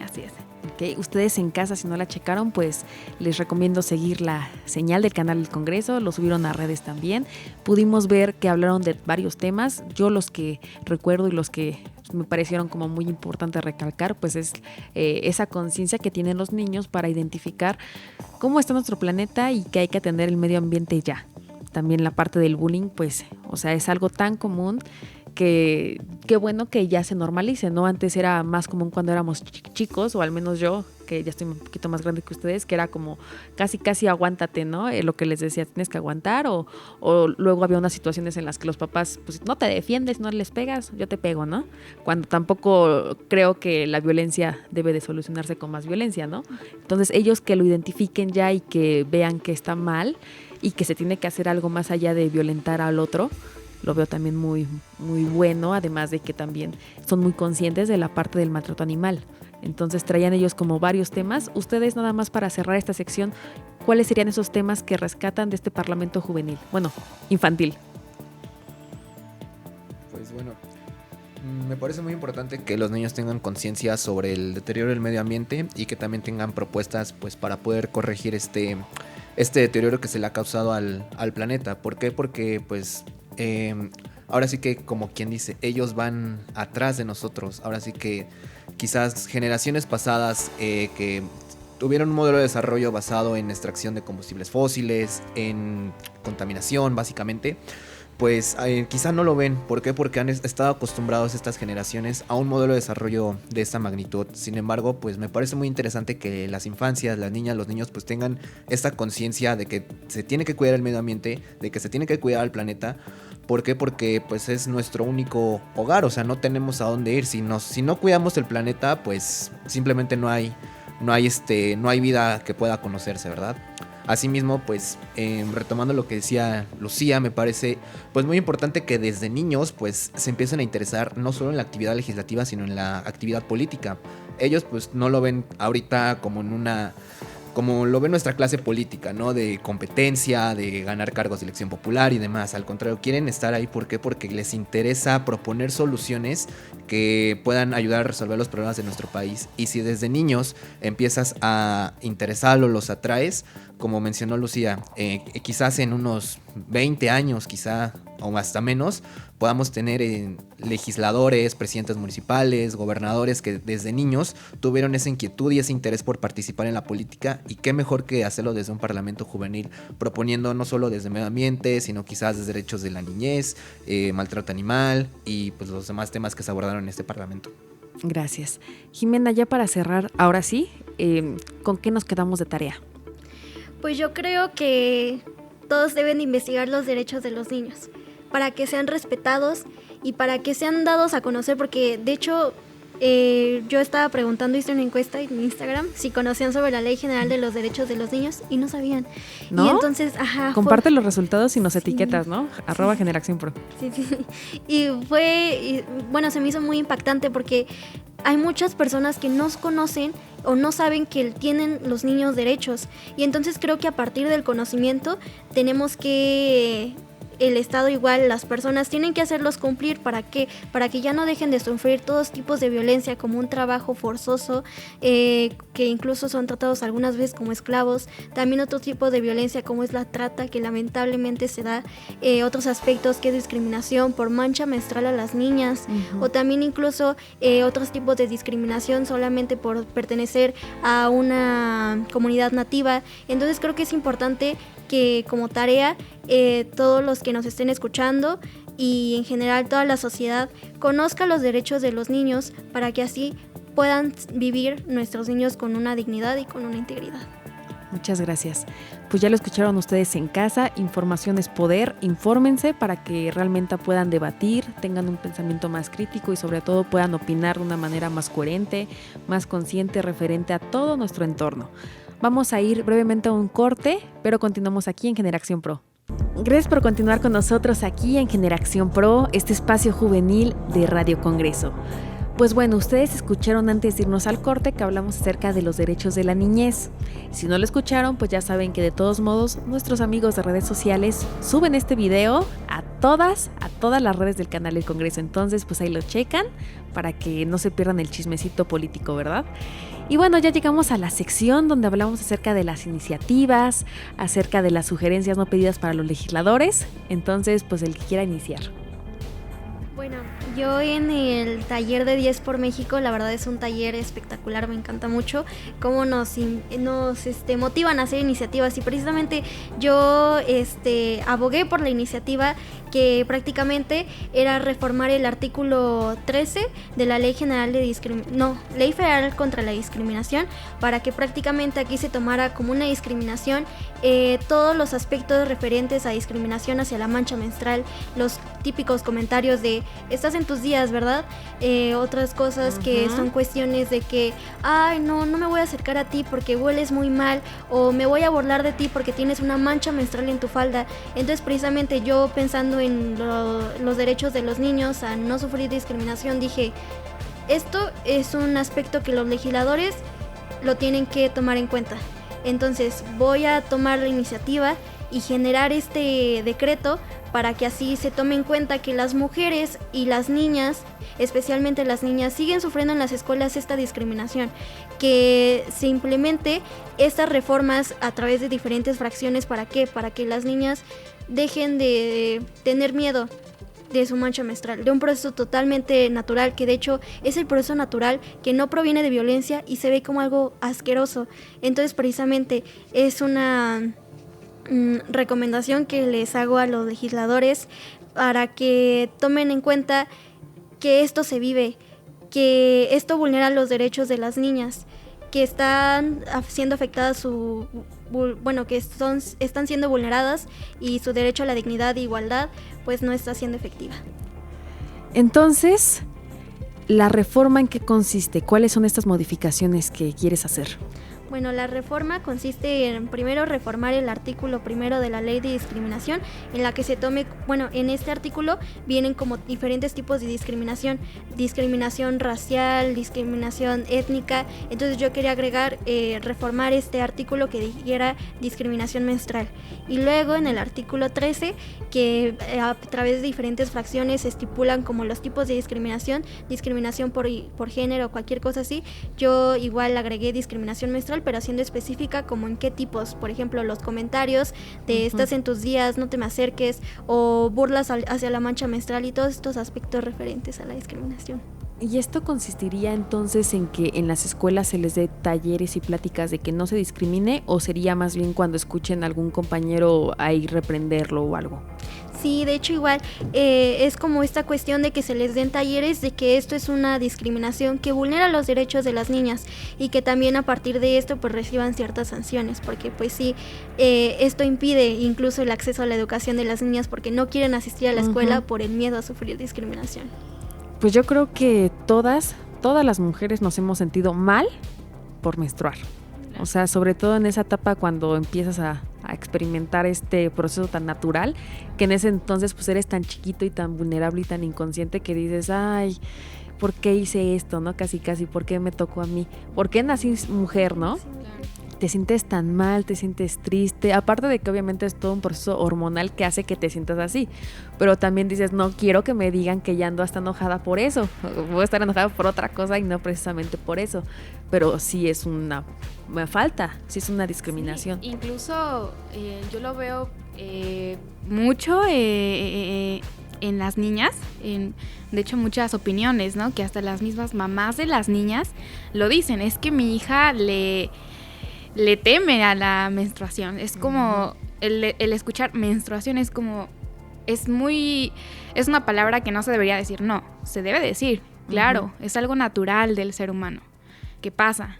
así es. Okay. Ustedes en casa, si no la checaron, pues les recomiendo seguir la señal del canal del Congreso, lo subieron a redes también. Pudimos ver que hablaron de varios temas. Yo los que recuerdo y los que me parecieron como muy importante recalcar, pues es esa conciencia que tienen los niños para identificar cómo está nuestro planeta y que hay que atender el medio ambiente ya. También la parte del bullying, pues, o sea, es algo tan común que qué bueno que ya se normalice, ¿no? Antes era más común cuando éramos chicos, o al menos yo, que ya estoy un poquito más grande que ustedes, que era como casi aguántate, ¿no? Lo que les decía, tienes que aguantar, o luego había unas situaciones en las que los papás, pues no te defiendes, no les pegas, yo te pego, ¿no? Cuando tampoco creo que la violencia debe de solucionarse con más violencia, ¿no? Entonces ellos que lo identifiquen ya y que vean que está mal y que se tiene que hacer algo más allá de violentar al otro, lo veo también muy, muy bueno, además de que también son muy conscientes de la parte del maltrato animal. Entonces traían ellos como varios temas. Ustedes, nada más para cerrar esta sección, ¿cuáles serían esos temas que rescatan de este Parlamento Juvenil? Bueno, infantil. Pues bueno, me parece muy importante que los niños tengan conciencia sobre el deterioro del medio ambiente y que también tengan propuestas, pues, para poder corregir este deterioro que se le ha causado al planeta. ¿Por qué? Porque pues ahora sí que, como quien dice, ellos van atrás de nosotros. Ahora sí que quizás generaciones pasadas que tuvieron un modelo de desarrollo basado en extracción de combustibles fósiles, en contaminación básicamente, pues quizá no lo ven. ¿Por qué? Porque han estado acostumbrados estas generaciones a un modelo de desarrollo de esta magnitud. Sin embargo, pues me parece muy interesante que las infancias, las niñas, los niños pues tengan esta conciencia de que se tiene que cuidar el medio ambiente, de que se tiene que cuidar al planeta. ¿Por qué? Porque pues es nuestro único hogar, o sea, no tenemos a dónde ir. Si no cuidamos el planeta, pues simplemente no hay vida que pueda conocerse, ¿verdad? Asimismo, pues retomando lo que decía Lucía, me parece pues muy importante que desde niños pues se empiecen a interesar no solo en la actividad legislativa, sino en la actividad política. Ellos pues no lo ven ahorita como lo ve nuestra clase política, ¿no? De competencia, de ganar cargos de elección popular y demás. Al contrario, quieren estar ahí. ¿Por qué? Porque les interesa proponer soluciones que puedan ayudar a resolver los problemas de nuestro país. Y si desde niños empiezas a interesarlos, los atraes, como mencionó Lucía, quizás en unos 20 años, quizá, o hasta menos, podamos tener legisladores, presidentes municipales, gobernadores que desde niños tuvieron esa inquietud y ese interés por participar en la política, y qué mejor que hacerlo desde un parlamento juvenil, proponiendo no solo desde medio ambiente, sino quizás desde derechos de la niñez, maltrato animal y pues los demás temas que se abordaron en este parlamento. Gracias. Jimena, ya para cerrar, ahora sí, ¿con qué nos quedamos de tarea? Pues yo creo que todos deben investigar los derechos de los niños para que sean respetados y para que sean dados a conocer, porque de hecho yo estaba preguntando, hice una encuesta en Instagram si conocían sobre la Ley General de los Derechos de los Niños y no sabían. ¿No? Y entonces, comparte los resultados y nos Sí. etiquetas, ¿no? @ Generación Pro. Sí. Y bueno, se me hizo muy impactante porque hay muchas personas que no conocen o no saben que tienen los niños derechos. Y entonces creo que a partir del conocimiento tenemos que... El Estado igual, las personas tienen que hacerlos cumplir. ¿Para qué? Para que ya no dejen de sufrir todos tipos de violencia como un trabajo forzoso, que incluso son tratados algunas veces como esclavos. También otro tipo de violencia como es la trata, que lamentablemente se da. Otros aspectos que es discriminación por mancha menstrual a las niñas. Uh-huh. O también incluso otros tipos de discriminación solamente por pertenecer a una comunidad nativa. Entonces creo que es importante que como tarea todos los que nos estén escuchando y en general toda la sociedad conozca los derechos de los niños para que así puedan vivir nuestros niños con una dignidad y con una integridad. Muchas gracias. Pues ya lo escucharon ustedes en casa, información es poder, infórmense para que realmente puedan debatir, tengan un pensamiento más crítico y sobre todo puedan opinar de una manera más coherente, más consciente referente a todo nuestro entorno. Vamos a ir brevemente a un corte, pero continuamos aquí en Generación Pro. Gracias por continuar con nosotros aquí en Generación Pro, este espacio juvenil de Radio Congreso. Pues bueno, ustedes escucharon antes de irnos al corte que hablamos acerca de los derechos de la niñez. Si no lo escucharon, pues ya saben que de todos modos nuestros amigos de redes sociales suben este video a todas las redes del canal del Congreso. Entonces, pues ahí lo checan para que no se pierdan el chismecito político, ¿verdad? Y bueno, ya llegamos a la sección donde hablamos acerca de las iniciativas, acerca de las sugerencias no pedidas para los legisladores. Entonces, pues el que quiera iniciar. Bueno, yo en el taller de 10 por México, la verdad es un taller espectacular, me encanta mucho cómo nos motivan a hacer iniciativas y precisamente yo abogué por la iniciativa que prácticamente era reformar el artículo 13 de la Ley General de Ley Federal contra la Discriminación, para que prácticamente aquí se tomara como una discriminación todos los aspectos referentes a discriminación hacia la mancha menstrual, los típicos comentarios de estás en tus días, ¿verdad? Otras cosas que son cuestiones de que ay, no me voy a acercar a ti porque hueles muy mal, o me voy a burlar de ti porque tienes una mancha menstrual en tu falda. Entonces precisamente yo pensando en los derechos de los niños a no sufrir discriminación, dije, esto es un aspecto que los legisladores lo tienen que tomar en cuenta. Entonces voy a tomar la iniciativa y generar este decreto para que así se tome en cuenta que las mujeres y las niñas, especialmente las niñas, siguen sufriendo en las escuelas esta discriminación, que se implemente estas reformas a través de diferentes fracciones. ¿Para qué? Para que las niñas dejen de tener miedo de su mancha menstrual, de un proceso totalmente natural, que de hecho es el proceso natural que no proviene de violencia y se ve como algo asqueroso. Entonces precisamente es una recomendación que les hago a los legisladores para que tomen en cuenta que esto se vive, que esto vulnera los derechos de las niñas, que están siendo afectadas están siendo vulneradas y su derecho a la dignidad e igualdad pues no está siendo efectiva. Entonces, ¿la reforma en qué consiste? ¿Cuáles son estas modificaciones que quieres hacer? Bueno, la reforma consiste en, primero, reformar el artículo primero de la ley de discriminación, en la que se tome, en este artículo vienen como diferentes tipos de discriminación, discriminación racial, discriminación étnica. Entonces yo quería agregar, reformar este artículo que dijera discriminación menstrual. Y luego en el artículo 13, que a través de diferentes fracciones se estipulan como los tipos de discriminación por género o cualquier cosa así, yo igual agregué discriminación menstrual, pero siendo específica como en qué tipos. Por ejemplo, los comentarios de estás en tus días, no te me acerques, o burlas hacia la mancha menstrual y todos estos aspectos referentes a la discriminación. ¿Y esto consistiría entonces en que en las escuelas se les dé talleres y pláticas de que no se discrimine, o sería más bien cuando escuchen a algún compañero ahí reprenderlo o algo? Sí, de hecho igual es como esta cuestión de que se les den talleres de que esto es una discriminación que vulnera los derechos de las niñas y que también a partir de esto pues reciban ciertas sanciones, porque pues sí, esto impide incluso el acceso a la educación de las niñas porque no quieren asistir a la escuela por el miedo a sufrir discriminación. Pues yo creo que todas las mujeres nos hemos sentido mal por menstruar. O sea, sobre todo en esa etapa cuando empiezas a experimentar este proceso tan natural, que en ese entonces pues eres tan chiquito y tan vulnerable y tan inconsciente que dices, ay, ¿por qué hice esto? ¿No? Casi, ¿por qué me tocó a mí? ¿Por qué nací mujer? ¿No? Te sientes tan mal, te sientes triste, aparte de que obviamente es todo un proceso hormonal que hace que te sientas así, pero también dices, no quiero que me digan que ya ando hasta enojada por eso, voy a estar enojada por otra cosa y no precisamente por eso, pero sí es una falta, sí es una discriminación. Sí, incluso yo lo veo mucho en las niñas, de hecho muchas opiniones, ¿no? Que hasta las mismas mamás de las niñas lo dicen, es que mi hija le teme a la menstruación. Es como el escuchar menstruación es como es una palabra que no se debería decir, no, se debe decir, claro, es algo natural del ser humano que pasa.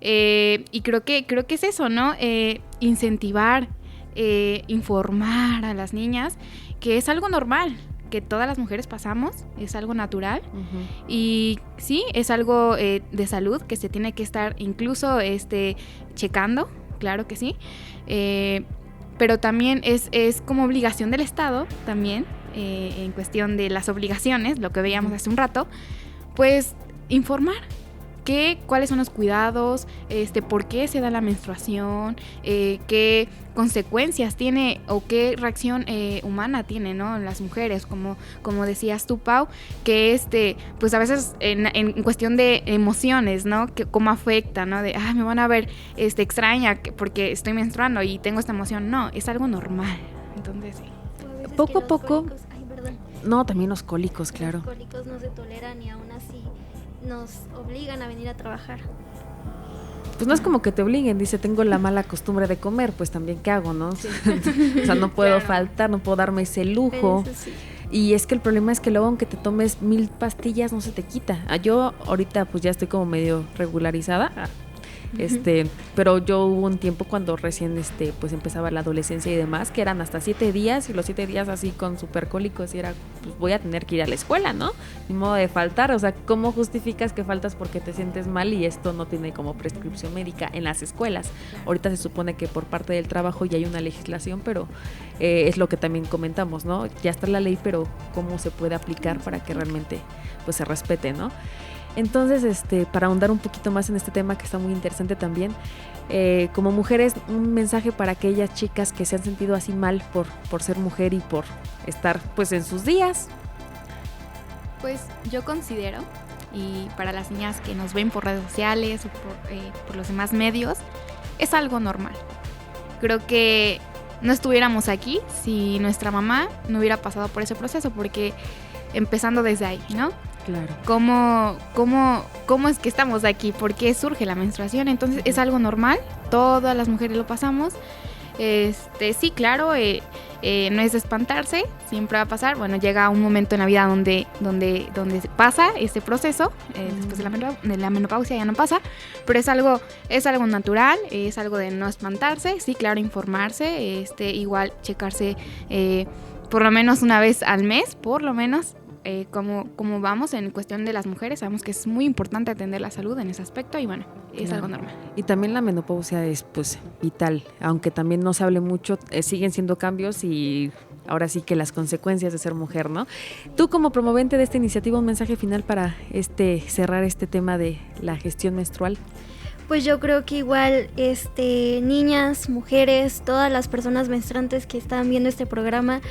Y creo que es eso, ¿no? Incentivar, informar a las niñas que es algo normal, que todas las mujeres pasamos, es algo natural y sí, es algo de salud que se tiene que estar incluso checando, claro que sí, pero también es como obligación del Estado también, en cuestión de las obligaciones, lo que veíamos hace un rato, pues informar cuáles son los cuidados, por qué se da la menstruación, qué consecuencias tiene o qué reacción humana tiene, ¿no? En las mujeres, como decías tú, Pau, que pues a veces en cuestión de emociones, ¿no? Que cómo afecta, ¿no? De me van a ver extraña porque estoy menstruando y tengo esta emoción. No, es algo normal. Entonces, sí. Poco a poco. No, también los cólicos, claro. Los cólicos no se toleran y aún así nos obligan a venir a trabajar. Pues no es como que te obliguen, dice, tengo la mala costumbre de comer, pues también ¿qué hago, no? Sí. O sea, no puedo faltar, no puedo darme ese lujo. Sí. Y es que el problema es que luego aunque te tomes 1000 pastillas no se te quita. Yo ahorita pues ya estoy como medio regularizada. Pero yo hubo un tiempo cuando recién pues empezaba la adolescencia y demás, que eran hasta 7 días y los 7 días así con supercólicos y era, pues voy a tener que ir a la escuela, ¿no? Ni modo de faltar, o sea, ¿cómo justificas que faltas porque te sientes mal y esto no tiene como prescripción médica en las escuelas? Ahorita se supone que por parte del trabajo ya hay una legislación, pero es lo que también comentamos, ¿no? Ya está la ley, pero ¿cómo se puede aplicar para que realmente pues se respete, ¿no? Entonces, para ahondar un poquito más en este tema que está muy interesante también, como mujeres, un mensaje para aquellas chicas que se han sentido así mal por ser mujer y por estar pues en sus días. Pues yo considero, y para las niñas que nos ven por redes sociales o por los demás medios, es algo normal. Creo que no estuviéramos aquí si nuestra mamá no hubiera pasado por ese proceso, porque empezando desde ahí, ¿no? Claro. ¿Cómo es que estamos aquí? ¿Por qué surge la menstruación? Entonces es algo normal, todas las mujeres lo pasamos. Sí, claro, no es de espantarse, siempre va a pasar. Bueno, llega un momento en la vida donde pasa este proceso, después de la menopausia ya no pasa, pero es algo natural, es algo de no espantarse. Sí, claro, informarse, igual checarse por lo menos una vez al mes, por lo menos. Como vamos en cuestión de las mujeres, sabemos que es muy importante atender la salud en ese aspecto y bueno, es Claro. algo normal. Y también la menopausia es pues vital, aunque también no se hable mucho, siguen siendo cambios y ahora sí que las consecuencias de ser mujer, ¿no? Tú como promovente de esta iniciativa, un mensaje final para cerrar este tema de la gestión menstrual. Pues yo creo que igual niñas, mujeres, todas las personas menstruantes que están viendo este programa,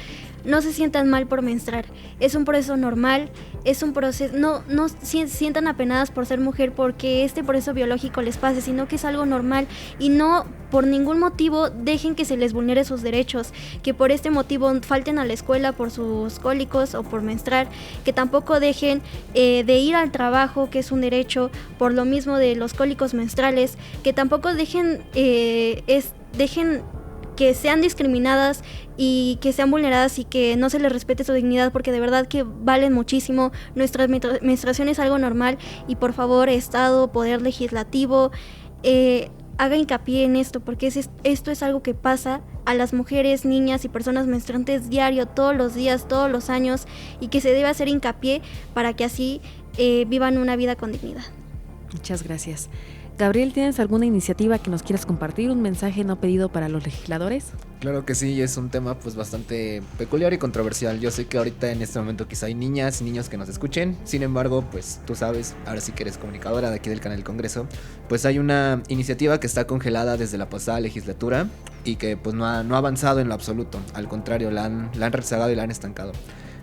no se sientan mal por menstruar. Es un proceso normal, es un proceso, no se sientan apenadas por ser mujer porque este proceso biológico les pase, sino que es algo normal y no por ningún motivo dejen que se les vulnere sus derechos, que por este motivo falten a la escuela por sus cólicos o por menstruar, que tampoco dejen de ir al trabajo, que es un derecho, por lo mismo de los cólicos menstruales, que tampoco dejen que sean discriminadas y que sean vulneradas y que no se les respete su dignidad, porque de verdad que valen muchísimo. Nuestra menstruación es algo normal y por favor, Estado, Poder Legislativo, haga hincapié en esto, porque esto es algo que pasa a las mujeres, niñas y personas menstruantes diario, todos los días, todos los años, y que se debe hacer hincapié para que así vivan una vida con dignidad. Muchas gracias. Gabriel, ¿tienes alguna iniciativa que nos quieras compartir? ¿Un mensaje no pedido para los legisladores? Claro que sí, es un tema pues bastante peculiar y controversial. Yo sé que ahorita en este momento quizá hay niñas y niños que nos escuchen. Sin embargo, pues tú sabes, ahora sí que eres comunicadora de aquí del canal del Congreso, pues hay una iniciativa que está congelada desde la pasada legislatura y que pues no ha avanzado en lo absoluto. Al contrario, la han rezagado y la han estancado.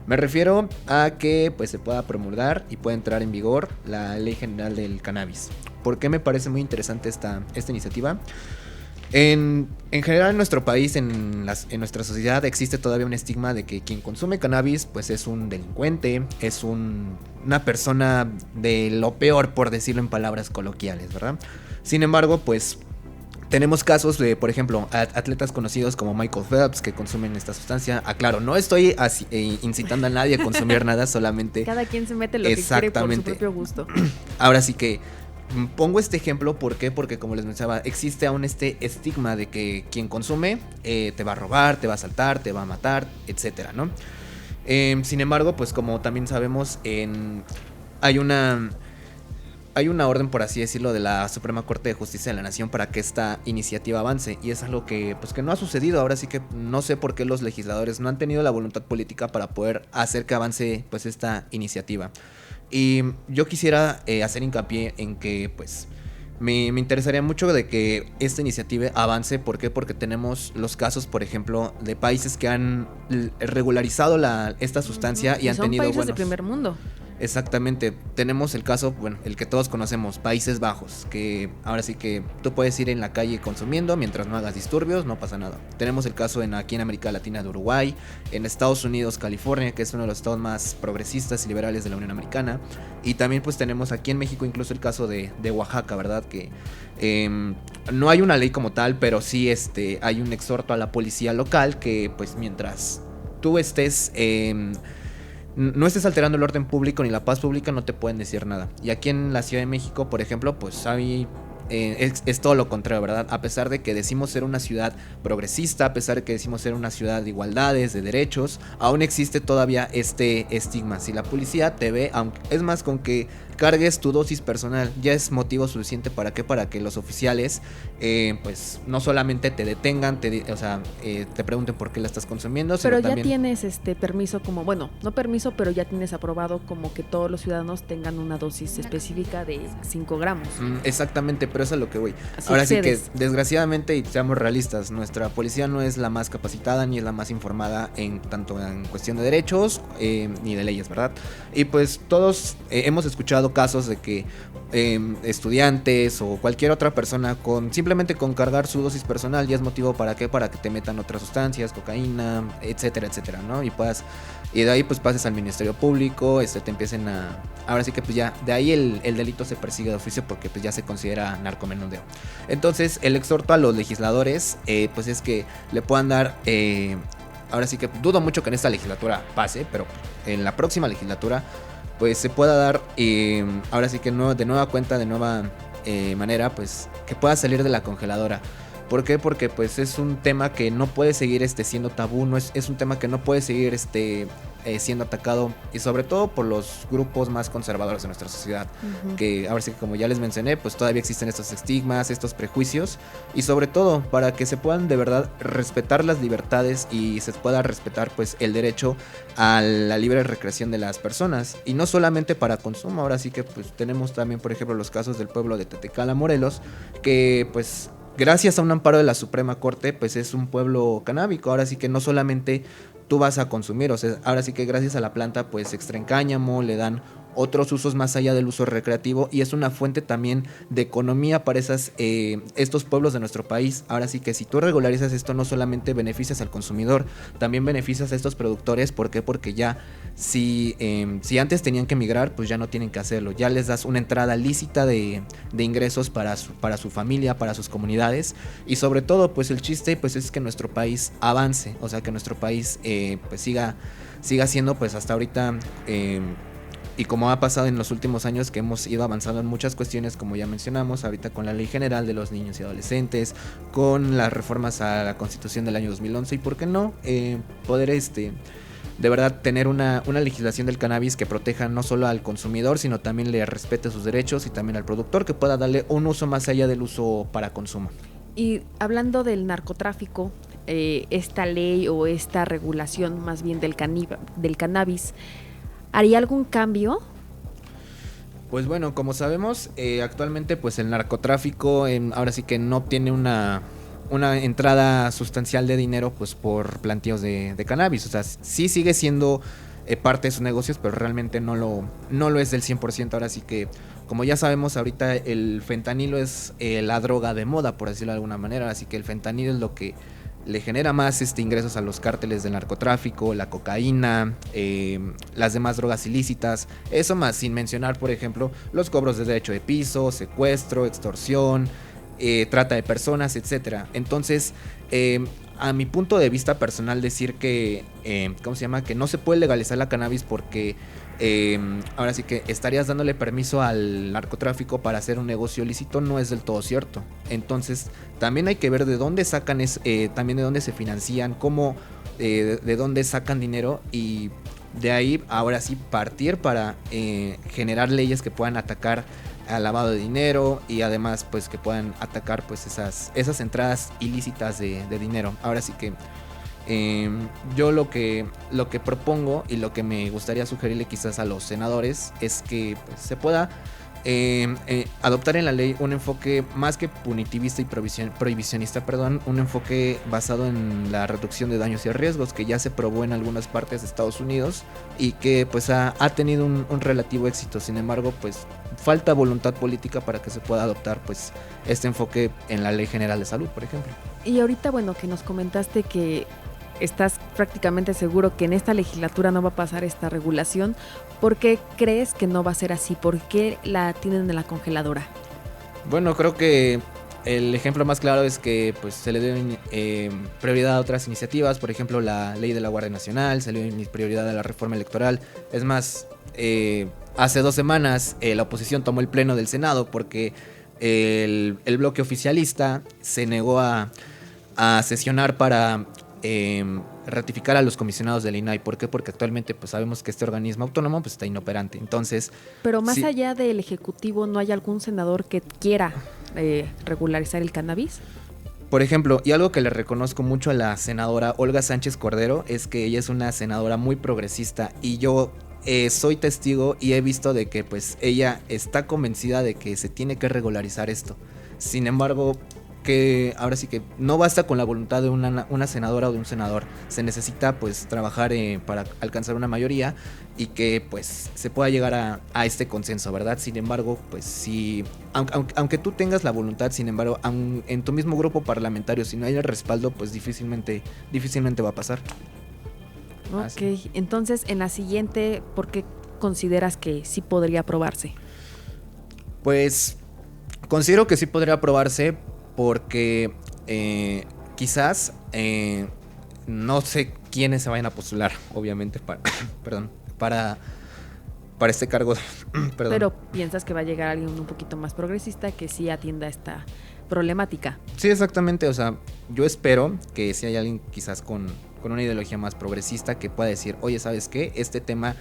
Me refiero a que pues se pueda promulgar y pueda entrar en vigor la Ley General del Cannabis. ¿Por qué me parece muy interesante esta iniciativa? En general en nuestro país, en nuestra sociedad existe todavía un estigma de que quien consume cannabis pues es un delincuente, es una persona de lo peor, por decirlo en palabras coloquiales, ¿verdad? Sin embargo, pues tenemos casos de, por ejemplo, atletas conocidos como Michael Phelps que consumen esta sustancia. Aclaro, no estoy incitando a nadie a consumir nada, solamente... Cada quien se mete lo que quiere por su propio gusto. Ahora sí que pongo este ejemplo, ¿por qué? Porque como les mencionaba, existe aún este estigma de que quien consume te va a robar, te va a asaltar, te va a matar, etcétera, ¿no? Sin embargo, pues como también sabemos, hay una orden, por así decirlo, de la Suprema Corte de Justicia de la Nación para que esta iniciativa avance, y es algo que pues que no ha sucedido. Ahora sí que no sé por qué los legisladores no han tenido la voluntad política para poder hacer que avance pues esta iniciativa. Y yo quisiera hacer hincapié en que pues me interesaría mucho de que esta iniciativa avance. ¿Por qué? Porque tenemos los casos, por ejemplo, de países que han regularizado esta sustancia y han tenido países buenos... de primer mundo. Exactamente, tenemos el caso, bueno, el que todos conocemos, Países Bajos, que ahora sí que tú puedes ir en la calle consumiendo mientras no hagas disturbios, no pasa nada. Tenemos el caso aquí en América Latina de Uruguay, en Estados Unidos, California, que es uno de los estados más progresistas y liberales de la Unión Americana, y también pues tenemos aquí en México incluso el caso de Oaxaca, ¿verdad? Que no hay una ley como tal, pero sí hay un exhorto a la policía local que pues mientras tú no estés alterando el orden público ni la paz pública, no te pueden decir nada. Y aquí en la Ciudad de México, por ejemplo, pues es todo lo contrario, ¿verdad? A pesar de que decimos ser una ciudad progresista, a pesar de que decimos ser una ciudad de igualdades, de derechos, aún existe todavía este estigma. Si la policía te ve, es más, con que cargues tu dosis personal ya es motivo suficiente para que los oficiales pues no solamente te detengan, te pregunten por qué la estás consumiendo, pero sino ya también... tienes permiso, como, bueno, no permiso, pero ya tienes aprobado como que todos los ciudadanos tengan una dosis específica de 5 gramos. Exactamente, pero eso es a lo que voy. Así Ahora sí excedes. que, desgraciadamente, y seamos realistas, nuestra policía no es la más capacitada ni es la más informada en tanto en cuestión de derechos ni de leyes, ¿verdad? Y pues todos hemos escuchado casos de que estudiantes o cualquier otra persona simplemente con cargar su dosis personal ya es motivo para que te metan otras sustancias, cocaína, etcétera, etcétera, ¿no? Y de ahí pues pases al Ministerio Público, te empiecen ahora sí que pues ya de ahí el delito se persigue de oficio porque pues ya se considera narcomenudeo. Entonces el exhorto a los legisladores pues es que le puedan dar ahora sí que dudo mucho que en esta legislatura pase, pero en la próxima legislatura pues se pueda dar ahora sí que de nueva cuenta, de nueva manera, pues que pueda salir de la congeladora. ¿Por qué? Porque pues es un tema que no puede seguir siendo tabú, es un tema que no puede seguir siendo atacado, y sobre todo por los grupos más conservadores de nuestra sociedad, que ahora sí que como ya les mencioné, pues todavía existen estos estigmas, estos prejuicios, y sobre todo para que se puedan de verdad respetar las libertades y se pueda respetar pues el derecho a la libre recreación de las personas, y no solamente para consumo. Ahora sí que pues tenemos también por ejemplo los casos del pueblo de Tetecala, Morelos, que pues gracias a un amparo de la Suprema Corte, pues es un pueblo canábico. Ahora sí que no solamente tú vas a consumir, o sea, ahora sí que gracias a la planta pues extraen cáñamo, le dan otros usos más allá del uso recreativo, y es una fuente también de economía para estos pueblos de nuestro país. Ahora sí que si tú regularizas esto, no solamente beneficias al consumidor, también beneficias a estos productores. ¿Por qué? Porque ya si antes tenían que migrar, pues ya no tienen que hacerlo, ya les das una entrada lícita de ingresos para su familia, para sus comunidades, y sobre todo pues el chiste pues es que nuestro país avance, o sea que nuestro país pues siga siendo pues hasta ahorita y como ha pasado en los últimos años, que hemos ido avanzando en muchas cuestiones, como ya mencionamos, ahorita con la Ley General de los Niños y Adolescentes, con las reformas a la Constitución del año 2011, y por qué no poder de verdad tener una legislación del cannabis que proteja no solo al consumidor, sino también le respete sus derechos, y también al productor, que pueda darle un uso más allá del uso para consumo. Y hablando del narcotráfico, esta ley o esta regulación más bien del cannabis, ¿haría algún cambio? Pues bueno, como sabemos, actualmente pues el narcotráfico ahora sí que no obtiene una entrada sustancial de dinero pues por plantíos de cannabis. O sea, sí sigue siendo parte de sus negocios, pero realmente no lo es del 100%. Ahora sí que, como ya sabemos, ahorita el fentanilo es la droga de moda, por decirlo de alguna manera. Así que el fentanilo es lo que le genera más ingresos a los cárteles del narcotráfico, la cocaína, las demás drogas ilícitas. Eso más, sin mencionar, por ejemplo, los cobros de derecho de piso, secuestro, extorsión, trata de personas, etcétera. Entonces, a mi punto de vista personal, decir que que no se puede legalizar la cannabis porque ahora sí que estarías dándole permiso al narcotráfico para hacer un negocio ilícito, no es del todo cierto. Entonces también hay que ver de dónde sacan también de dónde se financian, cómo de dónde sacan dinero, y de ahí ahora sí partir para generar leyes que puedan atacar al lavado de dinero, y además pues que puedan atacar pues esas entradas ilícitas de dinero. Ahora sí que yo lo que propongo y lo que me gustaría sugerirle quizás a los senadores es que pues, se pueda adoptar en la ley un enfoque más que punitivista y prohibicionista, un enfoque basado en la reducción de daños y riesgos, que ya se probó en algunas partes de Estados Unidos y que pues ha tenido un relativo éxito. Sin embargo, pues falta voluntad política para que se pueda adoptar pues este enfoque en la Ley General de Salud, por ejemplo. Y ahorita, bueno, que nos comentaste que estás prácticamente seguro que en esta legislatura no va a pasar esta regulación, ¿por qué crees que no va a ser así? ¿Por qué la tienen en la congeladora? Bueno, creo que el ejemplo más claro es que pues se le debe prioridad a otras iniciativas. Por ejemplo, la ley de la Guardia Nacional, se le dio prioridad a la reforma electoral. Es más, hace 2 semanas la oposición tomó el pleno del Senado porque el bloque oficialista se negó a sesionar para ratificar a los comisionados del INAI. ¿Por qué? Porque actualmente pues sabemos que este organismo autónomo pues está inoperante. Entonces, pero más allá del Ejecutivo, ¿no hay algún senador que quiera regularizar el cannabis? Por ejemplo, y algo que le reconozco mucho a la senadora Olga Sánchez Cordero es que ella es una senadora muy progresista, y yo soy testigo y he visto de que pues ella está convencida de que se tiene que regularizar esto. Sin embargo, que ahora sí que no basta con la voluntad de una senadora o de un senador. Se necesita pues trabajar para alcanzar una mayoría y que pues se pueda llegar a este consenso, ¿verdad? Sin embargo, pues si aunque tú tengas la voluntad, sin embargo, en tu mismo grupo parlamentario, si no hay el respaldo, pues difícilmente va a pasar. Ok, entonces en la siguiente, ¿por qué consideras que sí podría aprobarse? Pues considero que sí podría aprobarse porque quizás no sé quiénes se vayan a postular, obviamente, para este cargo. Perdón. Pero piensas que va a llegar alguien un poquito más progresista que sí atienda esta problemática. Sí, exactamente. O sea, yo espero que si hay alguien quizás con una ideología más progresista que pueda decir, oye, ¿sabes qué? Este tema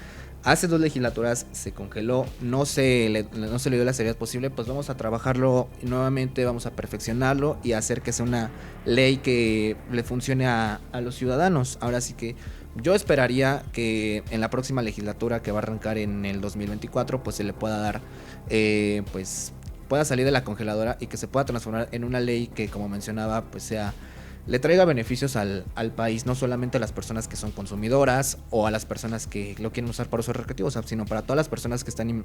hace 2 legislaturas se congeló, no se le dio la seriedad posible, pues vamos a trabajarlo nuevamente, vamos a perfeccionarlo y hacer que sea una ley que le funcione a los ciudadanos. Ahora sí que yo esperaría que en la próxima legislatura, que va a arrancar en el 2024, pues se le pueda dar, pues pueda salir de la congeladora y que se pueda transformar en una ley que, como mencionaba, pues le traiga beneficios al país, no solamente a las personas que son consumidoras o a las personas que lo quieren usar para usos recreativos, sino para todas las personas que están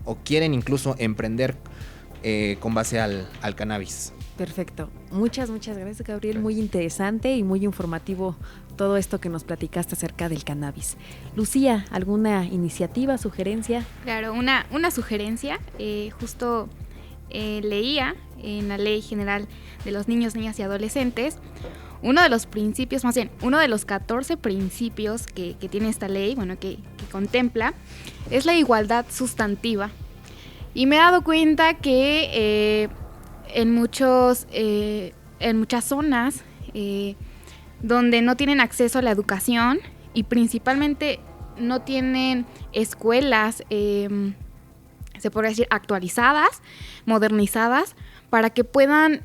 o quieren incluso emprender con base al cannabis. Perfecto. Muchas gracias, Gabriel. Muy interesante y muy informativo todo esto que nos platicaste acerca del cannabis. Lucía, ¿alguna iniciativa, sugerencia? Claro, una sugerencia, justo leía en la Ley General de los Niños, Niñas y Adolescentes, uno de los principios, más bien, uno de los 14 principios que tiene esta ley, bueno, que contempla, es la igualdad sustantiva. Y me he dado cuenta que en muchas zonas donde no tienen acceso a la educación y principalmente no tienen escuelas, se podría decir, actualizadas, modernizadas, para que puedan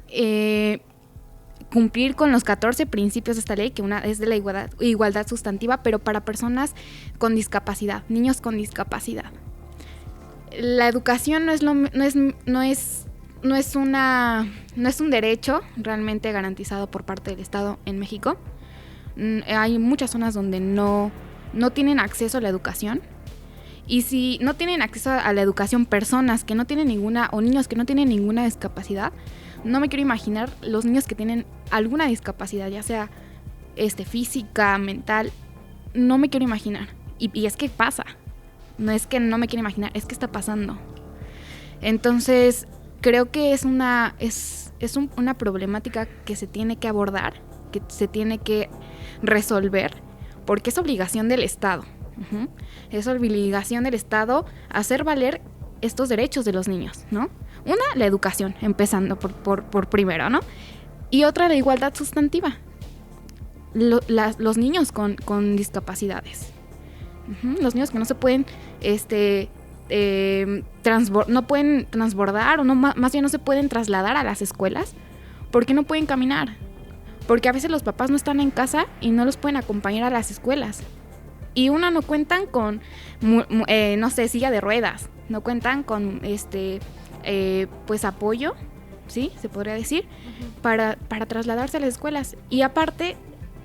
cumplir con los 14 principios de esta ley, que una es de la igualdad sustantiva, pero para personas con discapacidad, niños con discapacidad. La educación no es un derecho realmente garantizado por parte del Estado en México. Hay muchas zonas donde no tienen acceso a la educación. Y si no tienen acceso a la educación personas que no tienen ninguna, o niños que no tienen ninguna discapacidad, no me quiero imaginar los niños que tienen alguna discapacidad, ya sea física, mental, no me quiero imaginar. Y es que pasa. No es que no me quiero imaginar, es que está pasando. Entonces, creo que es una problemática que se tiene que abordar, que se tiene que resolver, porque es obligación del Estado. Es obligación del Estado hacer valer estos derechos de los niños, ¿no? Una, la educación, empezando por primero, ¿no? Y otra, la igualdad sustantiva. Los niños con discapacidades. Los niños que no se pueden no pueden transbordar, o no, más bien no se pueden trasladar a las escuelas porque no pueden caminar, porque a veces los papás no están en casa y no los pueden acompañar a las escuelas, y no cuentan con no sé, silla de ruedas, no cuentan con pues apoyo, sí, se podría decir, para trasladarse a las escuelas. Y aparte,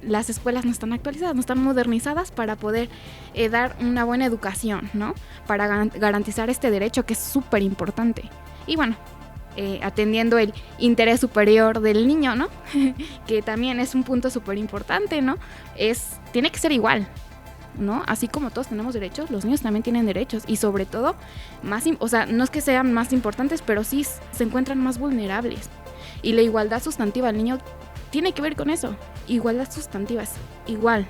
las escuelas no están actualizadas, no están modernizadas para poder dar una buena educación, ¿no? Para garantizar este derecho que es súper importante. Y bueno, atendiendo el interés superior del niño, ¿no? Que también es un punto súper importante, ¿no? Tiene que ser igual, ¿no? Así como todos tenemos derechos, los niños también tienen derechos. Y sobre todo, o sea, no es que sean más importantes, pero sí se encuentran más vulnerables. Y la igualdad sustantiva del niño tiene que ver con eso. Igualdad sustantiva es igual.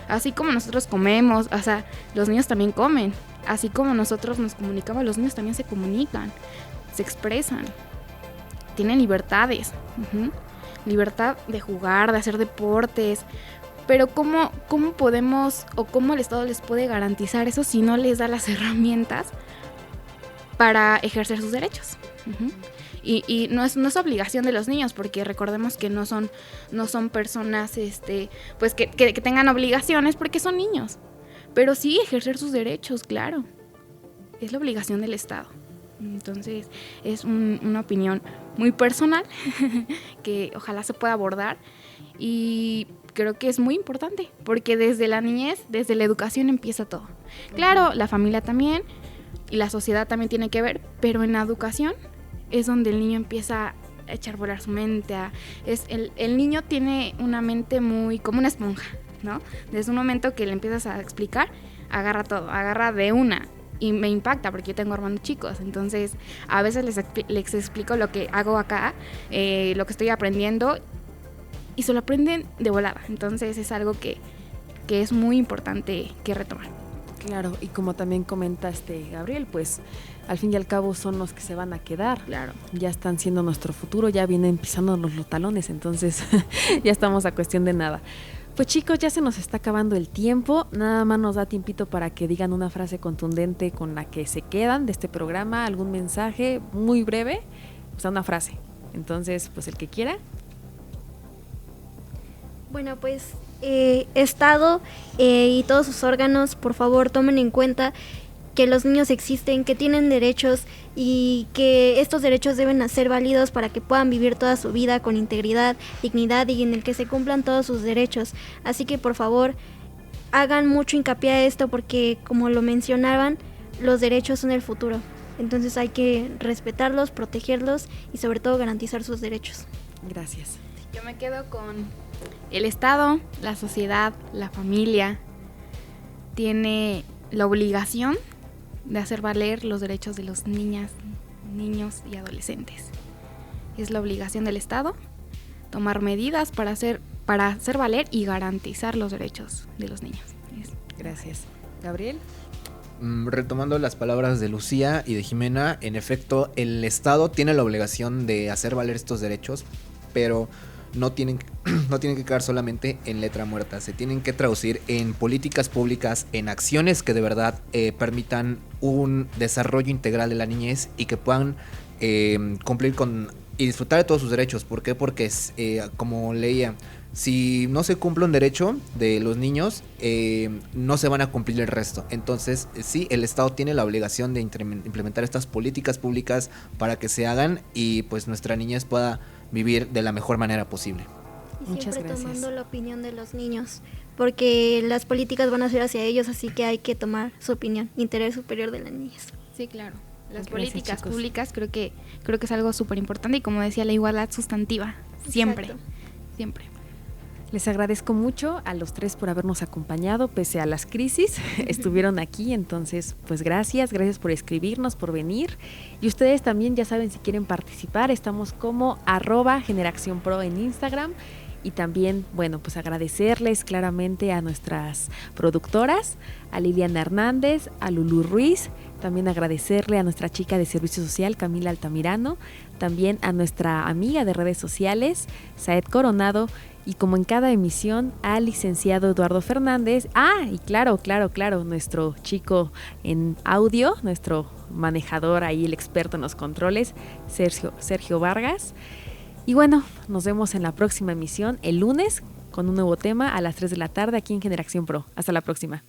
Así como nosotros comemos, o sea, los niños también comen. Así como nosotros nos comunicamos, los niños también se comunican, se expresan, tienen libertades. Libertad de jugar, de hacer deportes. Pero ¿cómo podemos, o cómo el Estado les puede garantizar eso si no les da las herramientas para ejercer sus derechos? Y no es obligación de los niños, porque recordemos que no son personas pues que tengan obligaciones, porque son niños. Pero sí ejercer sus derechos, claro. Es la obligación del Estado. Entonces es una opinión muy personal que ojalá se pueda abordar y creo que es muy importante porque desde la niñez, desde la educación empieza todo. Claro, la familia también y la sociedad también tiene que ver, pero en la educación es donde el niño empieza a echar volar su mente. El niño tiene una mente muy como una esponja, ¿no? Desde un momento que le empiezas a explicar, agarra todo, agarra de una. Y me impacta porque yo tengo hermanos chicos, entonces a veces les explico lo que hago acá, lo que estoy aprendiendo y se lo aprenden de volada. Entonces es algo que es muy importante que retomar. Claro, y como también comentaste, Gabriel, pues al fin y al cabo son los que se van a quedar. Claro. Ya están siendo nuestro futuro, ya vienen pisándonos los talones, entonces ya estamos a cuestión de nada. Pues chicos, ya se nos está acabando el tiempo, nada más nos da tiempito para que digan una frase contundente con la que se quedan de este programa, algún mensaje muy breve, o sea, una frase. Entonces, pues el que quiera. Bueno, pues Estado y todos sus órganos, por favor, tomen en cuenta que los niños existen, que tienen derechos y que estos derechos deben ser válidos para que puedan vivir toda su vida con integridad, dignidad y en el que se cumplan todos sus derechos. Así que por favor hagan mucho hincapié a esto porque como lo mencionaban, los derechos son el futuro. Entonces hay que respetarlos, protegerlos y sobre todo garantizar sus derechos. Gracias. Yo me quedo con el Estado, la sociedad, la familia tiene la obligación de hacer valer los derechos de los niñas, niños y adolescentes. Es la obligación del Estado tomar medidas para hacer valer y garantizar los derechos de los niños. Gracias. Gabriel. Retomando las palabras de Lucía y de Jimena, en efecto, el Estado tiene la obligación de hacer valer estos derechos, pero no tienen que quedar solamente en letra muerta, se tienen que traducir en políticas públicas, en acciones que de verdad permitan un desarrollo integral de la niñez y que puedan cumplir con y disfrutar de todos sus derechos. ¿Por qué? Porque como leía, si no se cumple un derecho de los niños, no se van a cumplir el resto. Entonces, sí, el Estado tiene la obligación de implementar estas políticas públicas para que se hagan y pues nuestra niñez pueda vivir de la mejor manera posible. Y Muchas siempre gracias. tomando la opinión de los niños, porque las políticas van a ser hacia ellos, así que hay que tomar su opinión, interés superior de las niñas. Sí, claro. Las Gracias, políticas chicos. públicas creo que es algo súper importante y como decía, la igualdad sustantiva, siempre, Exacto. siempre. Les agradezco mucho a los tres por habernos acompañado pese a las crisis, estuvieron aquí, entonces pues gracias por escribirnos, por venir y ustedes también ya saben si quieren participar, estamos como @generacionpro en Instagram y también, bueno, pues agradecerles claramente a nuestras productoras, a Liliana Hernández, a Lulú Ruiz, también agradecerle a nuestra chica de servicio social, Camila Altamirano, también a nuestra amiga de redes sociales, Saed Coronado, y como en cada emisión, al licenciado Eduardo Fernández. Y claro, nuestro chico en audio, nuestro manejador ahí, el experto en los controles, Sergio Vargas. Y bueno, nos vemos en la próxima emisión, el lunes, con un nuevo tema a las 3 de la tarde aquí en Generación Pro. Hasta la próxima.